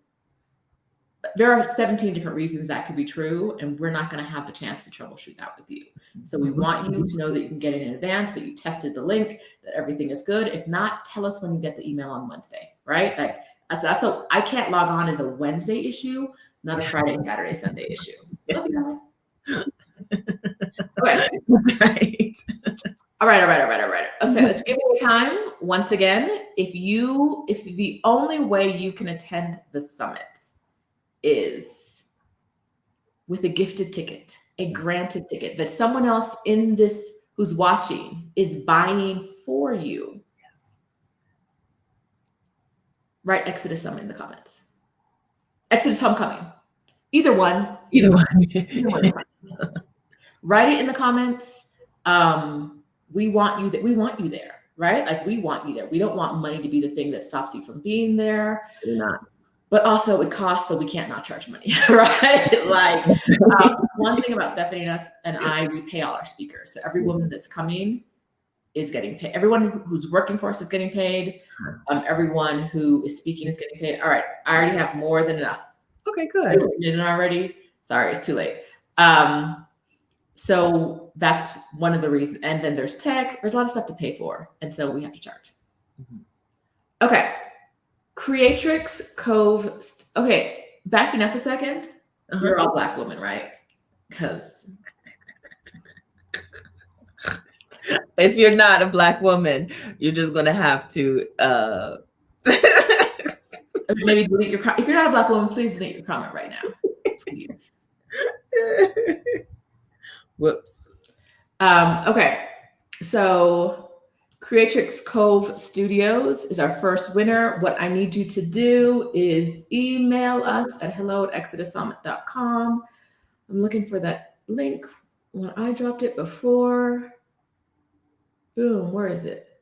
there are 17 different reasons that could be true, and we're not going to have the chance to troubleshoot that with you. So we want you to know that you can get in advance, that you tested the link, that everything is good. If not, tell us when you get the email on Wednesday, right? Like I thought I can't log on as a Wednesday issue, not a Friday, Saturday, Sunday issue. Love you. Okay. Right. All right. Okay, let's give it time. Once again, if the only way you can attend the summit is with a gifted ticket, a granted ticket that someone else in this who's watching is buying for you. Yes. Write Exodus Summit in the comments. Exodus Homecoming. Either one. Write it in the comments. We want you there, right? Like we want you there. We don't want money to be the thing that stops you from being there. We're not. But also it would cost, so we can't not charge money, right? Like one thing about Stephanie and I, we pay all our speakers. So every woman that's coming is getting paid. Everyone who's working for us is getting paid. Everyone who is speaking is getting paid. All right, I already have more than enough. Okay, good. Didn't already? Sorry, it's too late. So that's one of the reasons. And then there's tech. There's a lot of stuff to pay for, and so we have to charge. Okay. Creatrix Cove. Okay, backing up a second. You're all Black women, right? Because if you're not a Black woman, you're just gonna have to maybe delete your. If you're not a Black woman, please delete your comment right now, please. Whoops. Okay, so Creatrix Cove Studios is our first winner. What I need you to do is email us at hello@exodussummit.com. I'm looking for that link when I dropped it before. Boom, where is it?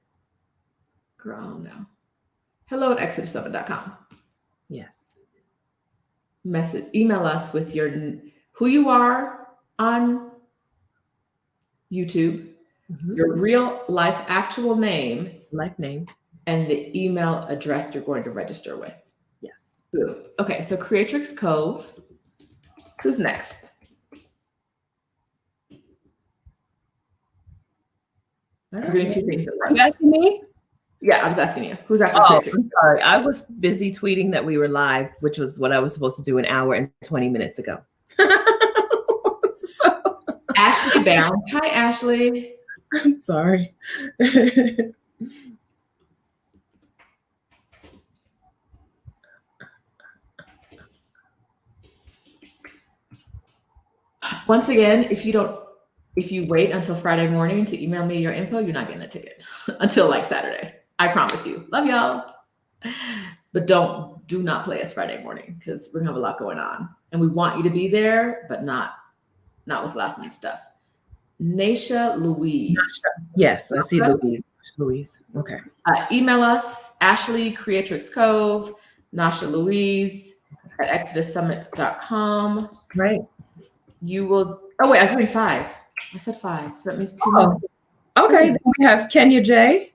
Girl, no. hello@exodussummit.com. Yes. Email us with who you are on YouTube, your real life actual name, and the email address you're going to register with. Yes. Boom. Okay, so Creatrix Cove. Who's next? I'm doing 2 things at once. You asking me? Yeah, I was asking you. Who's after Oh, Creatrix? I'm sorry. I was busy tweeting that we were live, which was what I was supposed to do an hour and 20 minutes ago. So, Ashley Bound. Hi, Ashley. I'm sorry. Once again, if you wait until Friday morning to email me your info, you're not getting a ticket until like Saturday. I promise you. Love y'all. But do not play us Friday morning because we're gonna have a lot going on. And we want you to be there, but not with last minute stuff. Nasha Louise. Yes, I see Louise. Okay. Email us, Ashley, Creatrix Cove, Nasha Louise at exodussummit.com. Right. You will, oh wait, I was doing 5. I said 5, so that means 2 more. Okay, then we have Kenya J.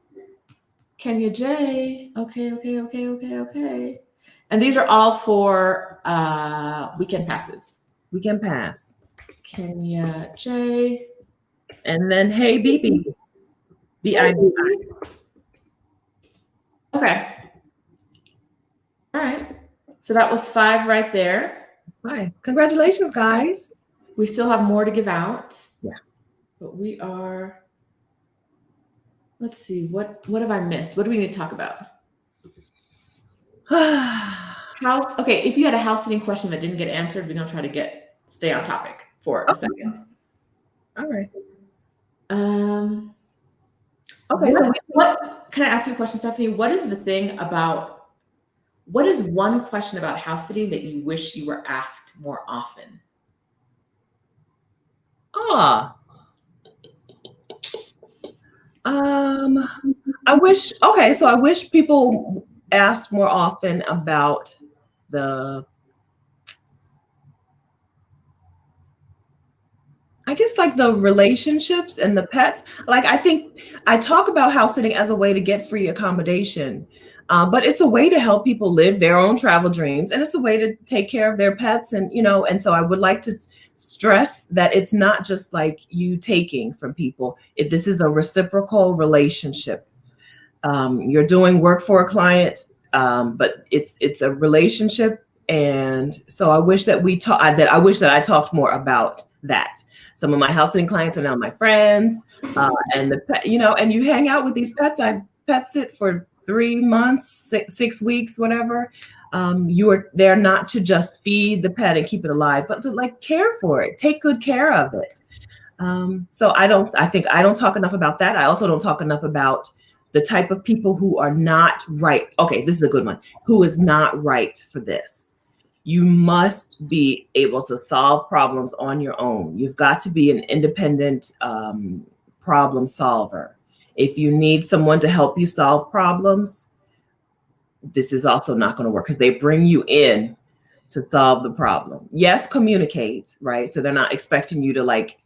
Kenya J. Okay. And these are all for weekend passes. Weekend pass. Kenya J. And then hey BB. BIB. Okay. All right. So that was 5 right there. Hi. Congratulations, guys. We still have more to give out. Yeah. But we are, let's see, what have I missed? What do we need to talk about? House. Okay, if you had a house sitting question that didn't get answered, we're gonna try to stay on topic for a second. All right. Okay. So what can I ask you a question, Stephanie? What is one question about house sitting that you wish you were asked more often? I wish people asked more often about the relationships and the pets. Like, I think I talk about house sitting as a way to get free accommodation, but it's a way to help people live their own travel dreams, and it's a way to take care of their pets. And and so I would like to stress that it's not just like you taking from people. This is a reciprocal relationship. You're doing work for a client, but it's a relationship. And so I wish that I talked more about that. Some of my house sitting clients are now my friends, and the pet, and you hang out with these pets. I pet sit for 3 months, 6 weeks, whatever. They're not to just feed the pet and keep it alive, but to like care for it, take good care of it. So I think I don't talk enough about that. I also don't talk enough about the type of people who are not right. Okay, this is a good one. Who is not right for this? You must be able to solve problems on your own. You've got to be an independent problem solver. If you need someone to help you solve problems, this is also not going to work because they bring you in to solve the problem. Yes, communicate, right? So they're not expecting you to like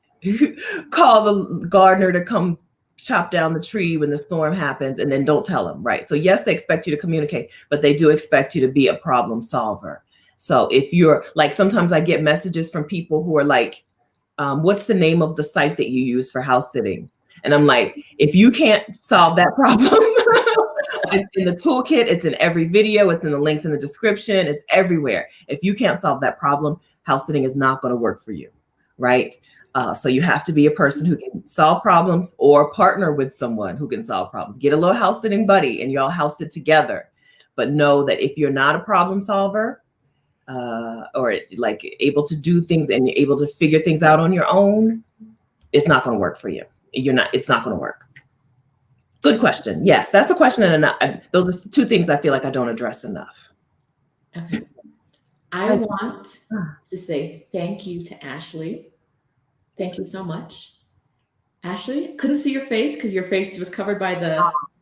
call the gardener to come chop down the tree when the storm happens and then don't tell them, right? So yes, they expect you to communicate, but they do expect you to be a problem solver. So if you're like, sometimes I get messages from people who are like, what's the name of the site that you use for house sitting? And I'm like, if you can't solve that problem, it's in the toolkit, it's in every video, it's in the links in the description, it's everywhere. If you can't solve that problem, house sitting is not going to work for you, right? So you have to be a person who can solve problems or partner with someone who can solve problems. Get a little house sitting buddy and you all house sit together. But know that if you're not a problem solver, or like able to do things and you're able to figure things out on your own, it's not going to work for you. It's not going to work. Good question. Yes, that's a question. And those are 2 things I feel like I don't address enough. Okay. I want to say thank you to Ashley. Thank you so much. Ashley, couldn't see your face because your face was covered by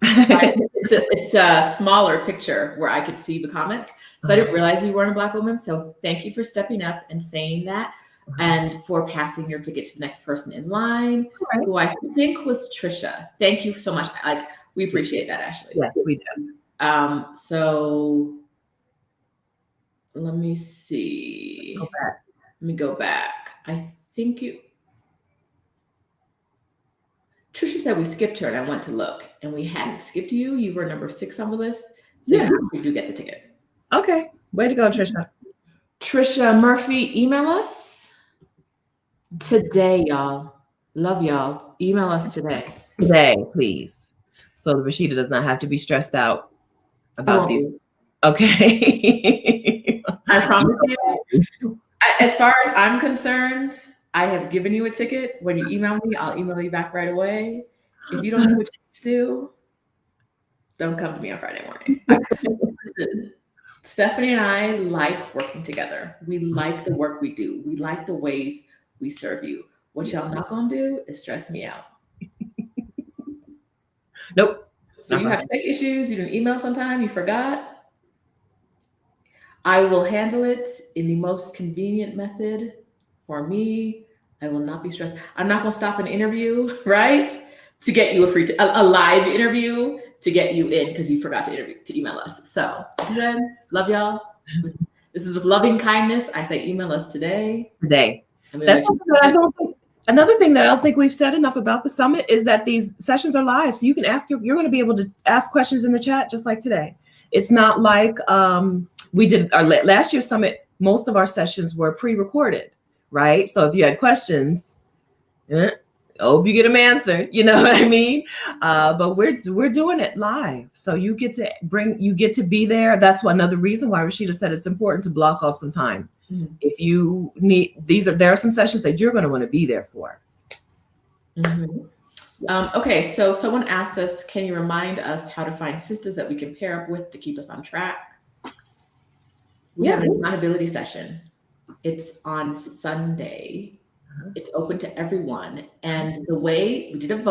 it's a smaller picture where I could see the comments. So I didn't realize you weren't a Black woman. So thank you for stepping up and saying that and for passing your ticket to the next person in line, who I think was Trisha. Thank you so much. Like, we appreciate that, Ashley. Yes, we do. So let me see. Let me go back. I think Trisha said we skipped her, and I went to look, and we hadn't skipped you. You were number 6 on the list, so Yeah. you do get the ticket. Okay. Way to go, Trisha. Trisha Murphy, email us today, y'all. Love y'all. Email us today. Today, please. So Rashida does not have to be stressed out about these. Be. Okay. I promise you. As far as I'm concerned, I have given you a ticket. When you email me, I'll email you back right away. If you don't know what you do, don't come to me on Friday morning. Listen, Stephanie and I like working together. We like the work we do. We like the ways we serve you. What y'all not gonna do is stress me out. Nope. So you have tech issues, you didn't email sometime, you forgot. I will handle it in the most convenient method for me. I will not be stressed. I'm not gonna stop an interview, right? To get you a live interview to get you in because you forgot to email us. So then, love y'all. This is with loving kindness. I say email us today. That's another thing that I don't think we've said enough about the summit is that these sessions are live. So you can you're going to be able to ask questions in the chat just like today. It's not like we did our last year's summit. Most of our sessions were pre-recorded, right? So if you had questions, I hope you get them answered. You know what I mean? But we're doing it live, so you get to be there. That's another reason why Rashida said it's important to block off some time. Mm-hmm. If you need there are some sessions that you're going to want to be there for. Mm-hmm. Okay, so someone asked us, can you remind us how to find sisters that we can pair up with to keep us on track? We have an accountability session. It's on Sunday. It's open to everyone. And the way we did a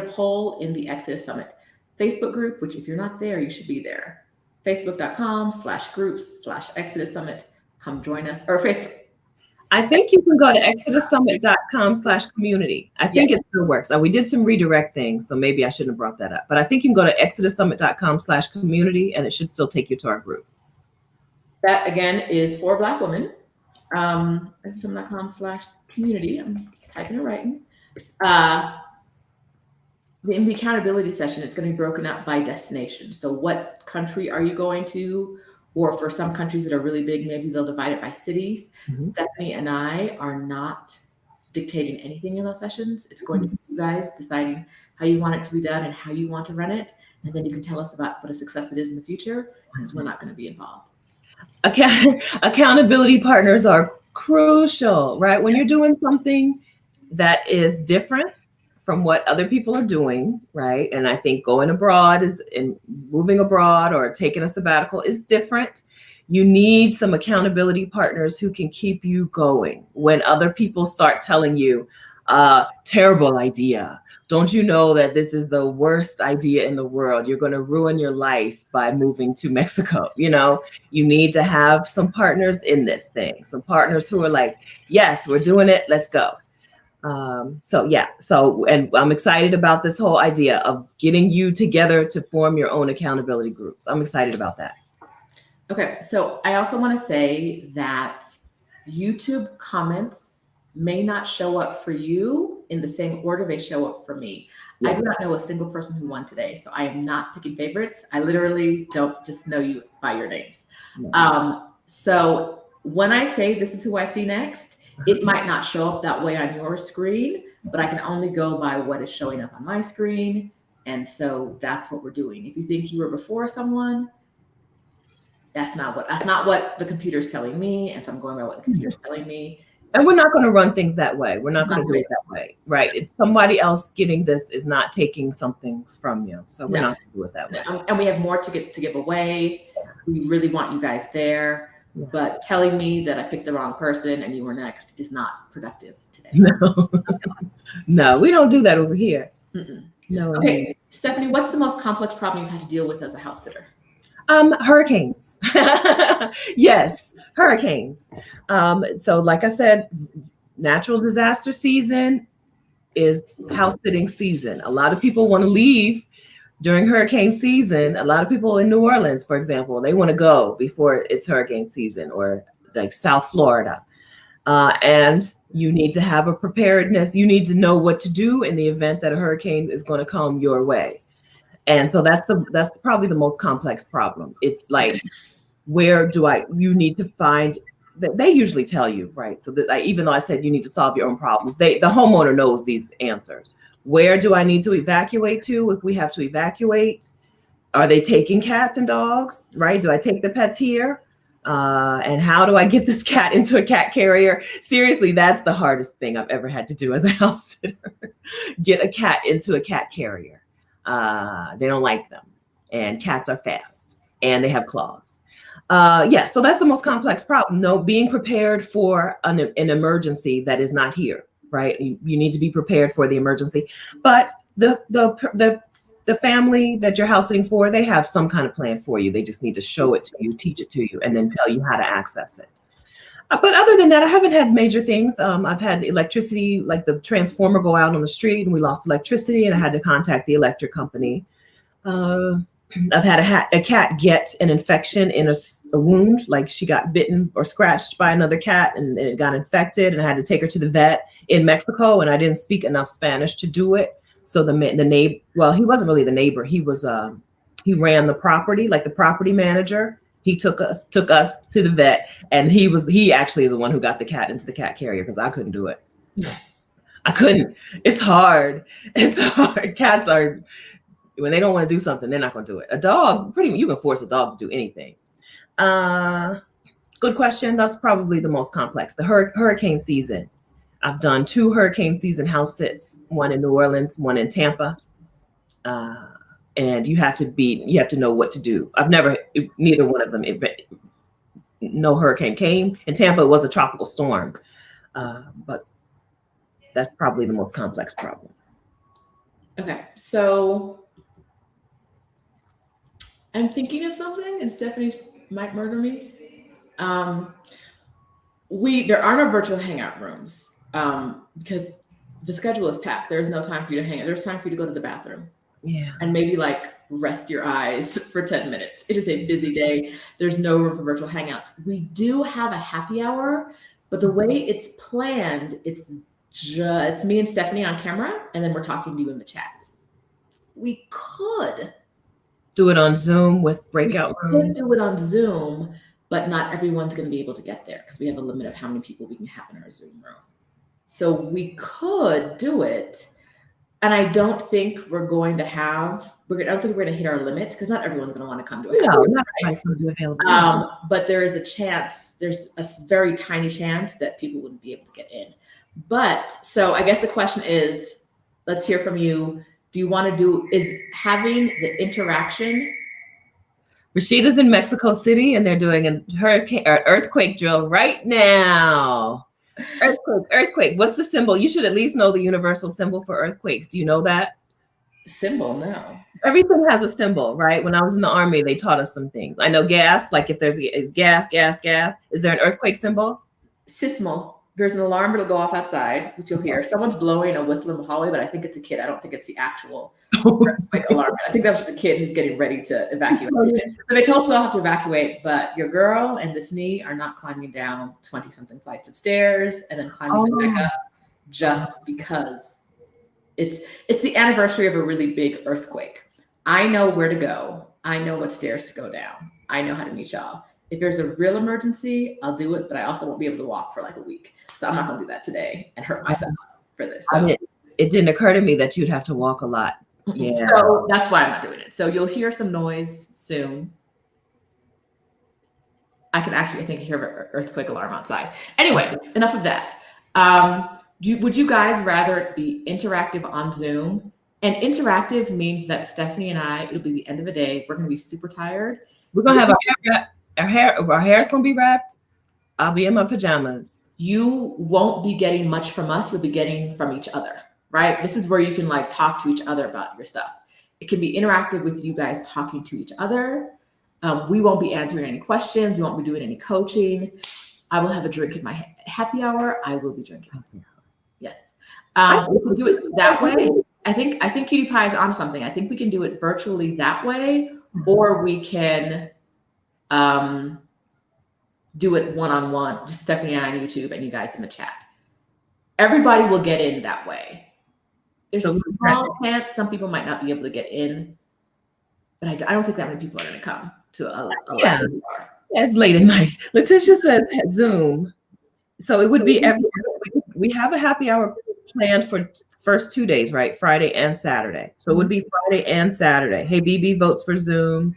poll in the Exodus Summit Facebook group, which if you're not there, you should be there. Facebook.com/groups/Exodus Summit. Come join us, or Facebook. I think you can go to exodussummit.com/community. I think it still works. We did some redirect things, so maybe I shouldn't have brought that up. But I think you can go to exodussummit.com/community, and it should still take you to our group. That again is for Black women. exodussummit.com/community. I'm typing it right in. In the accountability session, it's going to be broken up by destination. So what country are you going to? Or for some countries that are really big, maybe they'll divide it by cities. Mm-hmm. Stephanie and I are not dictating anything in those sessions. It's going to be you guys deciding how you want it to be done and how you want to run it. And then you can tell us about what a success it is in the future, because we're not going to be involved. Accountability partners are crucial, right? When you're doing something that is different from what other people are doing, right? And I think going abroad and moving abroad or taking a sabbatical is different. You need some accountability partners who can keep you going when other people start telling you, terrible idea. Don't you know that this is the worst idea in the world? You're going to ruin your life by moving to Mexico. You know, you need to have some partners in this thing, some partners who are like, yes, we're doing it. Let's go. And I'm excited about this whole idea of getting you together to form your own accountability groups. I'm excited about that. Okay, so I also want to say that YouTube comments may not show up for you in the same order they show up for me. Yeah. I do not know a single person who won today, so I am not picking favorites. I literally don't just know you by your names. Yeah. So when I say this is who I see next, it might not show up that way on your screen, but I can only go by what is showing up on my screen. And so that's what we're doing. If you think you were before someone, that's not what the computer's telling me. And so I'm going by what the computer's telling me. And we're not going to run things that way. We're not going to do it that way, right? It's somebody else getting this is not taking something from you. So we're not going to do it that way. And we have more tickets to give away. We really want you guys there. But telling me that I picked the wrong person and you were next is not productive today. No, we don't do that over here. No. Okay, Stephanie, what's the most complex problem you've had to deal with as a house sitter? Hurricanes. Yes, hurricanes. So like I said, natural disaster season is house sitting season. A lot of people want to leave during hurricane season. A lot of people in New Orleans, for example, they want to go before it's hurricane season, or like South Florida. And you need to have a preparedness. You need to know what to do in the event that a hurricane is going to come your way. And so that's probably the most complex problem. It's like, you need to find that they usually tell you, right? So that, like, even though I said you need to solve your own problems, the homeowner knows these answers. Where do I need to evacuate to if we have to evacuate? Are they taking cats and dogs, right? Do I take the pets here? And how do I get this cat into a cat carrier? Seriously, that's the hardest thing I've ever had to do as a house sitter. Get a cat into a cat carrier. They don't like them. And cats are fast and they have claws. So that's the most complex problem. No, being prepared for an emergency that is not here, right? You need to be prepared for the emergency. But the family that you're house sitting for, they have some kind of plan for you. They just need to show it to you, teach it to you, and then tell you how to access it. But other than that, I haven't had major things. I've had electricity, like the transformer go out on the street and we lost electricity and I had to contact the electric company. I've had a cat get an infection in a wound, like she got bitten or scratched by another cat and it got infected, and I had to take her to the vet in Mexico, and I didn't speak enough Spanish to do it. So the neighbor, well, he wasn't really the neighbor. He ran the property, like the property manager. He took us to the vet, and he actually is the one who got the cat into the cat carrier because I couldn't do it. I couldn't. It's hard. It's hard. Cats are, when they don't want to do something, they're not going to do it. A dog, you can force a dog to do anything. Good question. That's probably the most complex. The hurricane season. I've done 2 hurricane season house sits, one in New Orleans, one in Tampa. And you have to know what to do. Neither one of them, no hurricane came. In Tampa, it was a tropical storm. But that's probably the most complex problem. Okay, so I'm thinking of something, and Stephanie might murder me. There are no virtual hangout rooms because the schedule is packed. There's no time for you to hang out. There's time for you to go to the bathroom. Yeah. And maybe like rest your eyes for 10 minutes. It is a busy day. There's no room for virtual hangouts. We do have a happy hour, but the way it's planned, it's me and Stephanie on camera, and then we're talking to you in the chat. We could do it on Zoom with breakout rooms. Do it on Zoom, but not everyone's going to be able to get there because we have a limit of how many people we can have in our Zoom room. So we could do it. And I don't think we're going to hit our limit because not everyone's going to want to come to it. No, not everyone's going to be available. But there's a very tiny chance that people wouldn't be able to get in. But so I guess the question is, let's hear from you. Is having the interaction? Rashida's in Mexico City and they're doing an earthquake drill right now. Earthquake. What's the symbol? You should at least know the universal symbol for earthquakes. Do you know that? Symbol? No. Everything has a symbol, right? When I was in the Army, they taught us some things. I know gas, like if is gas. Is there an earthquake symbol? Sismal. There's an alarm that'll go off outside, which you'll hear. Someone's blowing a whistle in the hallway, but I think it's a kid. I don't think it's the actual earthquake alarm. I think that's just a kid who's getting ready to evacuate. So they told us we'll have to evacuate, but your girl and this knee are not climbing down 20-something flights of stairs and then climbing back up just because it's the anniversary of a really big earthquake. I know where to go. I know what stairs to go down. I know how to meet y'all. If there's a real emergency, I'll do it, but I also won't be able to walk for like a week. So I'm not going to do that today and hurt myself for this. So. It didn't occur to me that you'd have to walk a lot. Yeah. So that's why I'm not doing it. So you'll hear some noise soon. I think hear an earthquake alarm outside. Anyway, enough of that. Would you guys rather it be interactive on Zoom? And interactive means that Stephanie and I, it'll be the end of the day. We're going to be super tired. We're going to have our hair's going to be wrapped. I'll be in my pajamas. You won't be getting much from us. You'll be getting from each other, right? This is where you can like talk to each other about your stuff. It can be interactive with you guys talking to each other. We won't be answering any questions. We won't be doing any coaching. I will have a drink in my happy hour. I will be drinking. Yes. We can do it that way. I think Cutie Pie is on something. I think we can do it virtually that way, or we can do it one-on-one, just Stephanie and I on YouTube and you guys in the chat. Everybody will get in that way. There's a small chance some people might not be able to get in, but I don't think that many people are going to come to a yeah. It's late at night. Letitia says Zoom. So it would be we have a happy hour planned for first 2 days, right? Friday and Saturday. So it would be Friday and Saturday. Hey, BB votes for Zoom.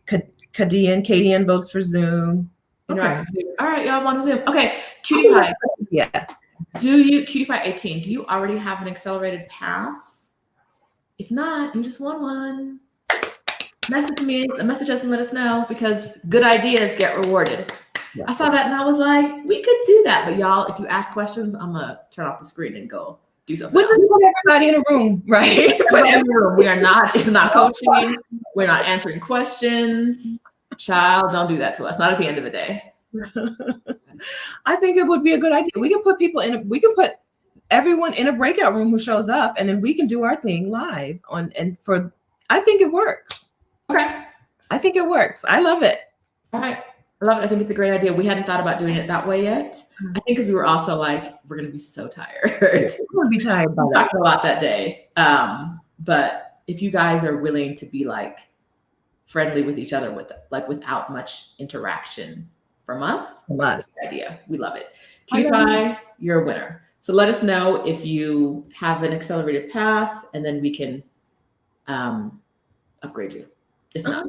Kadian votes for Zoom. Okay. All right, y'all want to Zoom. Okay, Cutie Pie. Yeah. Cutie Pie 18, do you already have an accelerated pass? If not, you just won one. Message us and let us know, because good ideas get rewarded. Yeah. I saw that and I was like, we could do that. But y'all, if you ask questions, I'm going to turn off the screen and go do something else. Put everybody in a room, right? We are not, it's not coaching. We're not answering questions. Child, don't do that to us. Not at the end of the day. I think it would be a good idea. We can put people in, we can put everyone in a breakout room who shows up, and then we can do our thing live I think it works. Okay. I think it works. I love it. All right. I love it. I think it's a great idea. We hadn't thought about doing it that way yet. I think because we were also like, we're going to be so tired. We're going to be tired by that. Talked a lot that day. But if you guys are willing to be like friendly with each other, without much interaction from us, that's the idea. We love it. Cutie Pie, you're a winner. So let us know if you have an accelerated pass, and then we can upgrade you. If not.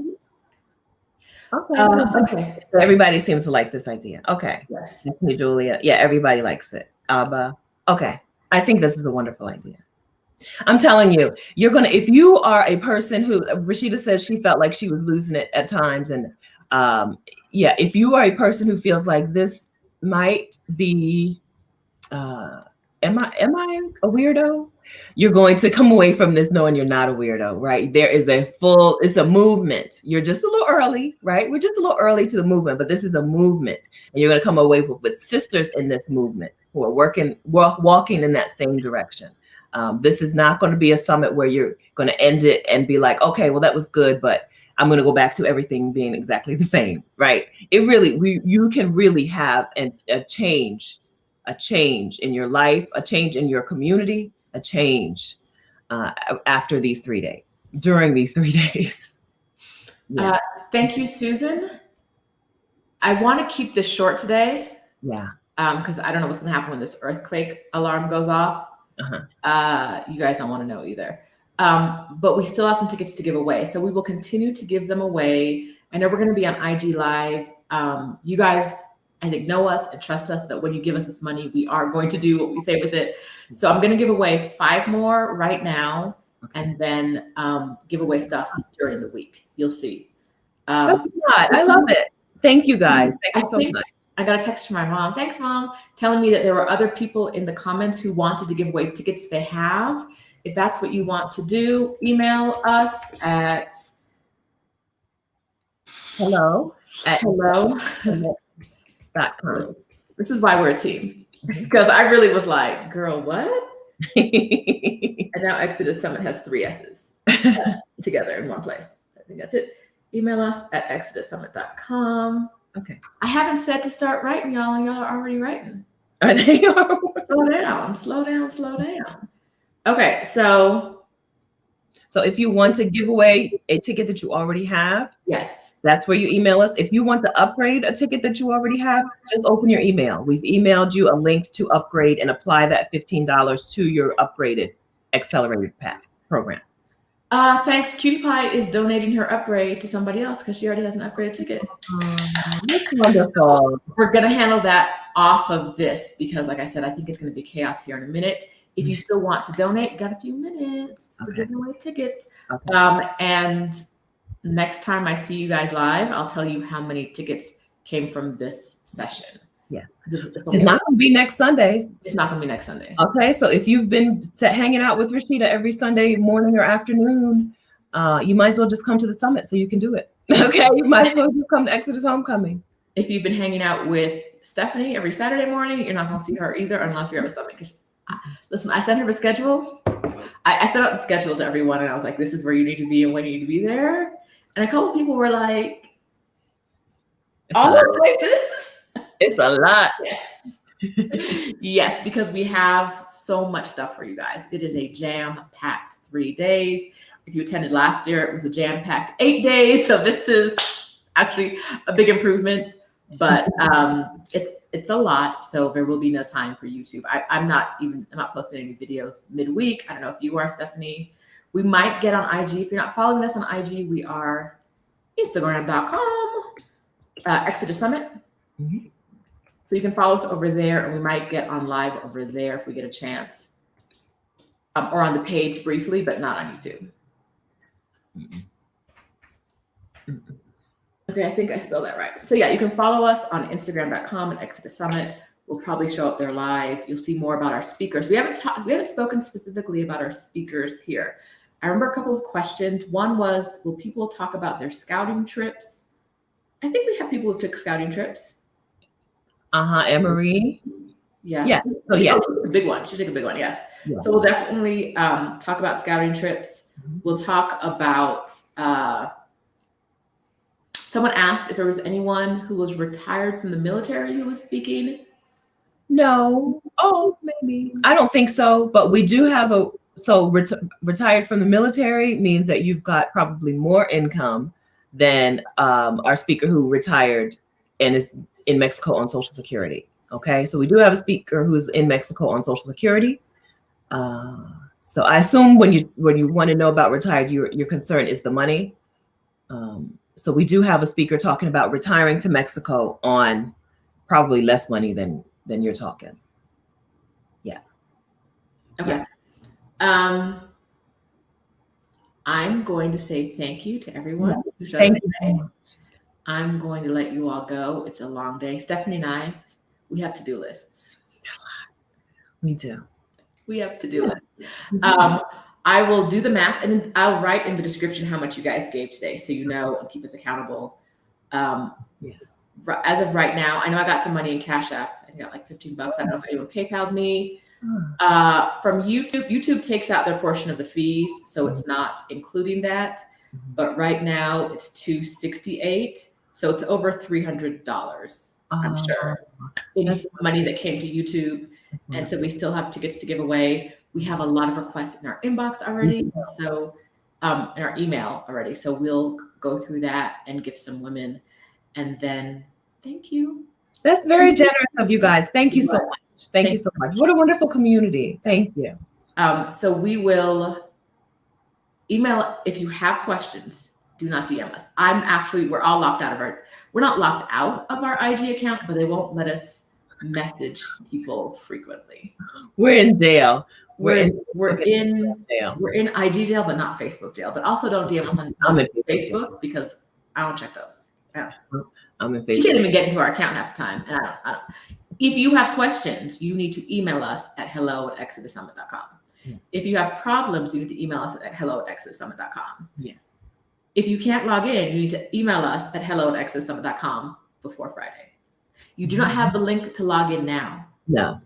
Okay. So everybody seems to like this idea. Okay. Yes. Julia. Yeah, everybody likes it. Okay. I think this is a wonderful idea. I'm telling you, if you are a person who, Rashida says she felt like she was losing it at times. And if you are a person who feels like this might be, am I a weirdo? You're going to come away from this knowing you're not a weirdo, right? There is it's a movement. You're just a little early, right? We're just a little early to the movement, but this is a movement. And you're going to come away with sisters in this movement who are walking in that same direction. This is not going to be a summit where you're going to end it and be like, okay, well, that was good, but I'm going to go back to everything being exactly the same, right? You can really have a change in your life, a change in your community, a change after these 3 days, during these 3 days. Yeah. Thank you, Susan. I want to keep this short today. Yeah. Because I don't know what's going to happen when this earthquake alarm goes off. Uh-huh. You guys don't want to know either. But we still have some tickets to give away. So we will continue to give them away. I know we're going to be on IG Live. You guys, I think, know us and trust us that when you give us this money, we are going to do what we say with it. So I'm going to give away 5 more right now, and then give away stuff during the week. You'll see. I love it. Thank you guys. Thank you so much. I got a text from my mom. Thanks, Mom. Telling me that there were other people in the comments who wanted to give away tickets they have. If that's what you want to do, email us at hello. This is why we're a team. Because I really was like, girl, what? And now Exodus Summit has 3 S's together in one place. I think that's it. Email us at exodussummit.com. Okay. I haven't said to start writing, y'all, and y'all are already writing. Are they? Slow down. Okay, so if you want to give away a ticket that you already have, yes, that's where you email us. If you want to upgrade a ticket that you already have, just open your email. We've emailed you a link to upgrade and apply that $15 to your upgraded accelerated pass program. Thanks. Cutie Pie is donating her upgrade to somebody else because she already has an upgraded ticket. That's wonderful. We're going to handle that off of this because, like I said, I think it's going to be chaos here in a minute. If you still want to donate, you got a few minutes. We're giving away tickets. Okay. And next time I see you guys live, I'll tell you how many tickets came from this session. Yes. It's not going to be next Sunday. It's not going to be next Sunday. Okay. So if you've been hanging out with Rashida every Sunday morning or afternoon, you might as well just come to the summit so you can do it. Okay. You might as well just come to Exodus Homecoming. If you've been hanging out with Stephanie every Saturday morning, you're not going to see her either unless you're at a summit. Listen, I sent her a schedule. I sent out the schedule to everyone and I was like, this is where you need to be and when you need to be there. And a couple people were like, all those places. It's a lot. Yes, because we have so much stuff for you guys. It is a jam-packed 3 days. If you attended last year, it was a jam-packed 8 days. So this is actually a big improvement, but it's a lot. So there will be no time for YouTube. I'm not posting any videos midweek. I don't know if you are, Stephanie. We might get on IG. If you're not following us on IG, we are Instagram.com, Exodus Summit. Mm-hmm. So you can follow us over there, and we might get on live over there if we get a chance, or on the page briefly, but not on YouTube. Okay, I think I spelled that right. So yeah, you can follow us on Instagram.com and Exodus Summit. We'll probably show up there live. You'll see more about our speakers. We haven't spoken specifically about our speakers here. I remember a couple of questions. One was, will people talk about their scouting trips? I think we have people who took scouting trips. Anne-Marie. Yes. Yeah. Oh, yeah. A big one. She took a big one. Yes. Yeah. So we'll definitely talk about scouting trips. We'll talk about. Someone asked if there was anyone who was retired from the military who was speaking. No. Oh, maybe. I don't think so. But we do have retired from the military means that you've got probably more income than our speaker who retired and is in Mexico on Social Security. Okay, so we do have a speaker who's in Mexico on Social Security. So I assume when you want to know about retired, your concern is the money. So we do have a speaker talking about retiring to Mexico on probably less money than you're talking. Yeah. Okay. Yeah. I'm going to say thank you to everyone who showed up today. I'm going to let you all go. It's a long day. Stephanie and I, we have to-do lists. Me too. We have to-do lists. I will do the math, and I'll write in the description how much you guys gave today, so you know, and keep us accountable. As of right now, I know I got some money in Cash App. I got like $15. I don't know if anyone PayPal'd me. From YouTube takes out their portion of the fees, so it's not including that. But right now it's $268, so it's over $300. I'm sure in money that came to YouTube, and so we still have tickets to give away. We have a lot of requests in our inbox already, so in our email already. So we'll go through that and give some women, and then thank you. That's very generous of you guys. Thank you so much. Thank you so much. What a wonderful community. Thank you. So we will email if you have questions. Do not DM us. We're all locked out of we're not locked out of our IG account, but they won't let us message people frequently. We're in jail. We're in IG jail, but not Facebook jail. But also don't DM us on Facebook because I don't check those. Yeah. I'm in Facebook. She can't even get into our account half the time. And I don't. If you have questions, you need to email us at hello@exodussummit.com. Yeah. If you have problems, you need to email us at hello@exodussummit.com. Yeah. If you can't log in, you need to email us at hello@exodussummit.com before Friday. You do not have the link to log in now. No.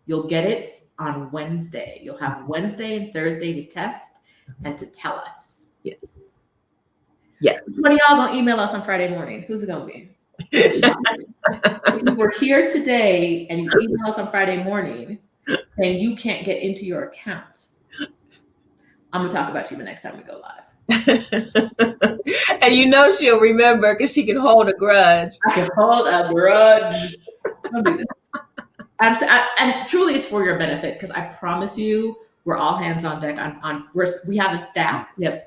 You'll get it on Wednesday. You'll have Wednesday and Thursday to test and to tell us. Yes. Yes. One of y'all gonna email us on Friday morning. Who's it gonna be? If you were here today and you email us on Friday morning, then you can't get into your account. I'm gonna talk about you the next time we go live. And you know she'll remember because she can hold a grudge. I can hold a grudge. Don't do this. And truly, it's for your benefit because I promise you, we're all hands on deck. We have a staff. We have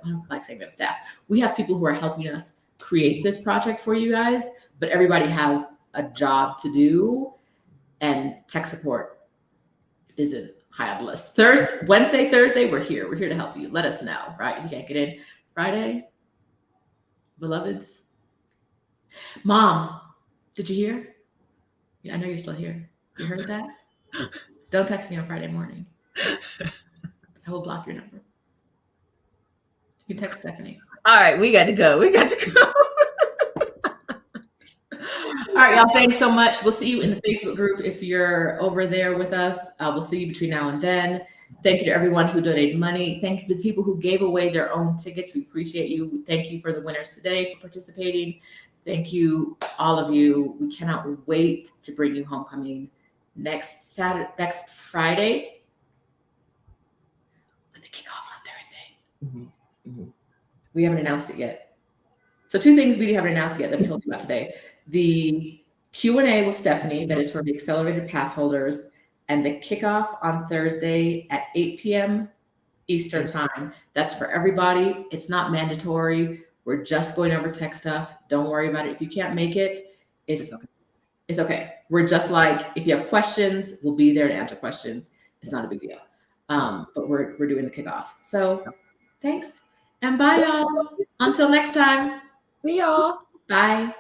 staff. We have people who are helping us create this project for you guys, but everybody has a job to do, and tech support isn't high on the list. Wednesday, Thursday, we're here. We're here to help you. Let us know, right? If you can't get in. Friday, beloveds. Mom, did you hear? Yeah, I know you're still here. You heard that? Don't text me on Friday morning. I will block your number. You can text Stephanie. All right, we got to go. All right, y'all. Thanks so much. We'll see you in the Facebook group if you're over there with us. We'll see you between now and then. Thank you to everyone who donated money. Thank you to the people who gave away their own tickets. We appreciate you. Thank you for the winners today for participating. Thank you, all of you. We cannot wait to bring you homecoming next Friday, with the kickoff on Thursday. We haven't announced it yet. So 2 things we haven't announced yet that we told you about today. The Q&A with Stephanie, that is for the accelerated pass holders, and the kickoff on Thursday at 8 p.m. Eastern time. That's for everybody. It's not mandatory. We're just going over tech stuff. Don't worry about it. If you can't make it, it's okay. We're just like, if you have questions, we'll be there to answer questions. It's not a big deal. But we're doing the kickoff. So thanks. And bye, y'all. Until next time. See y'all. Bye.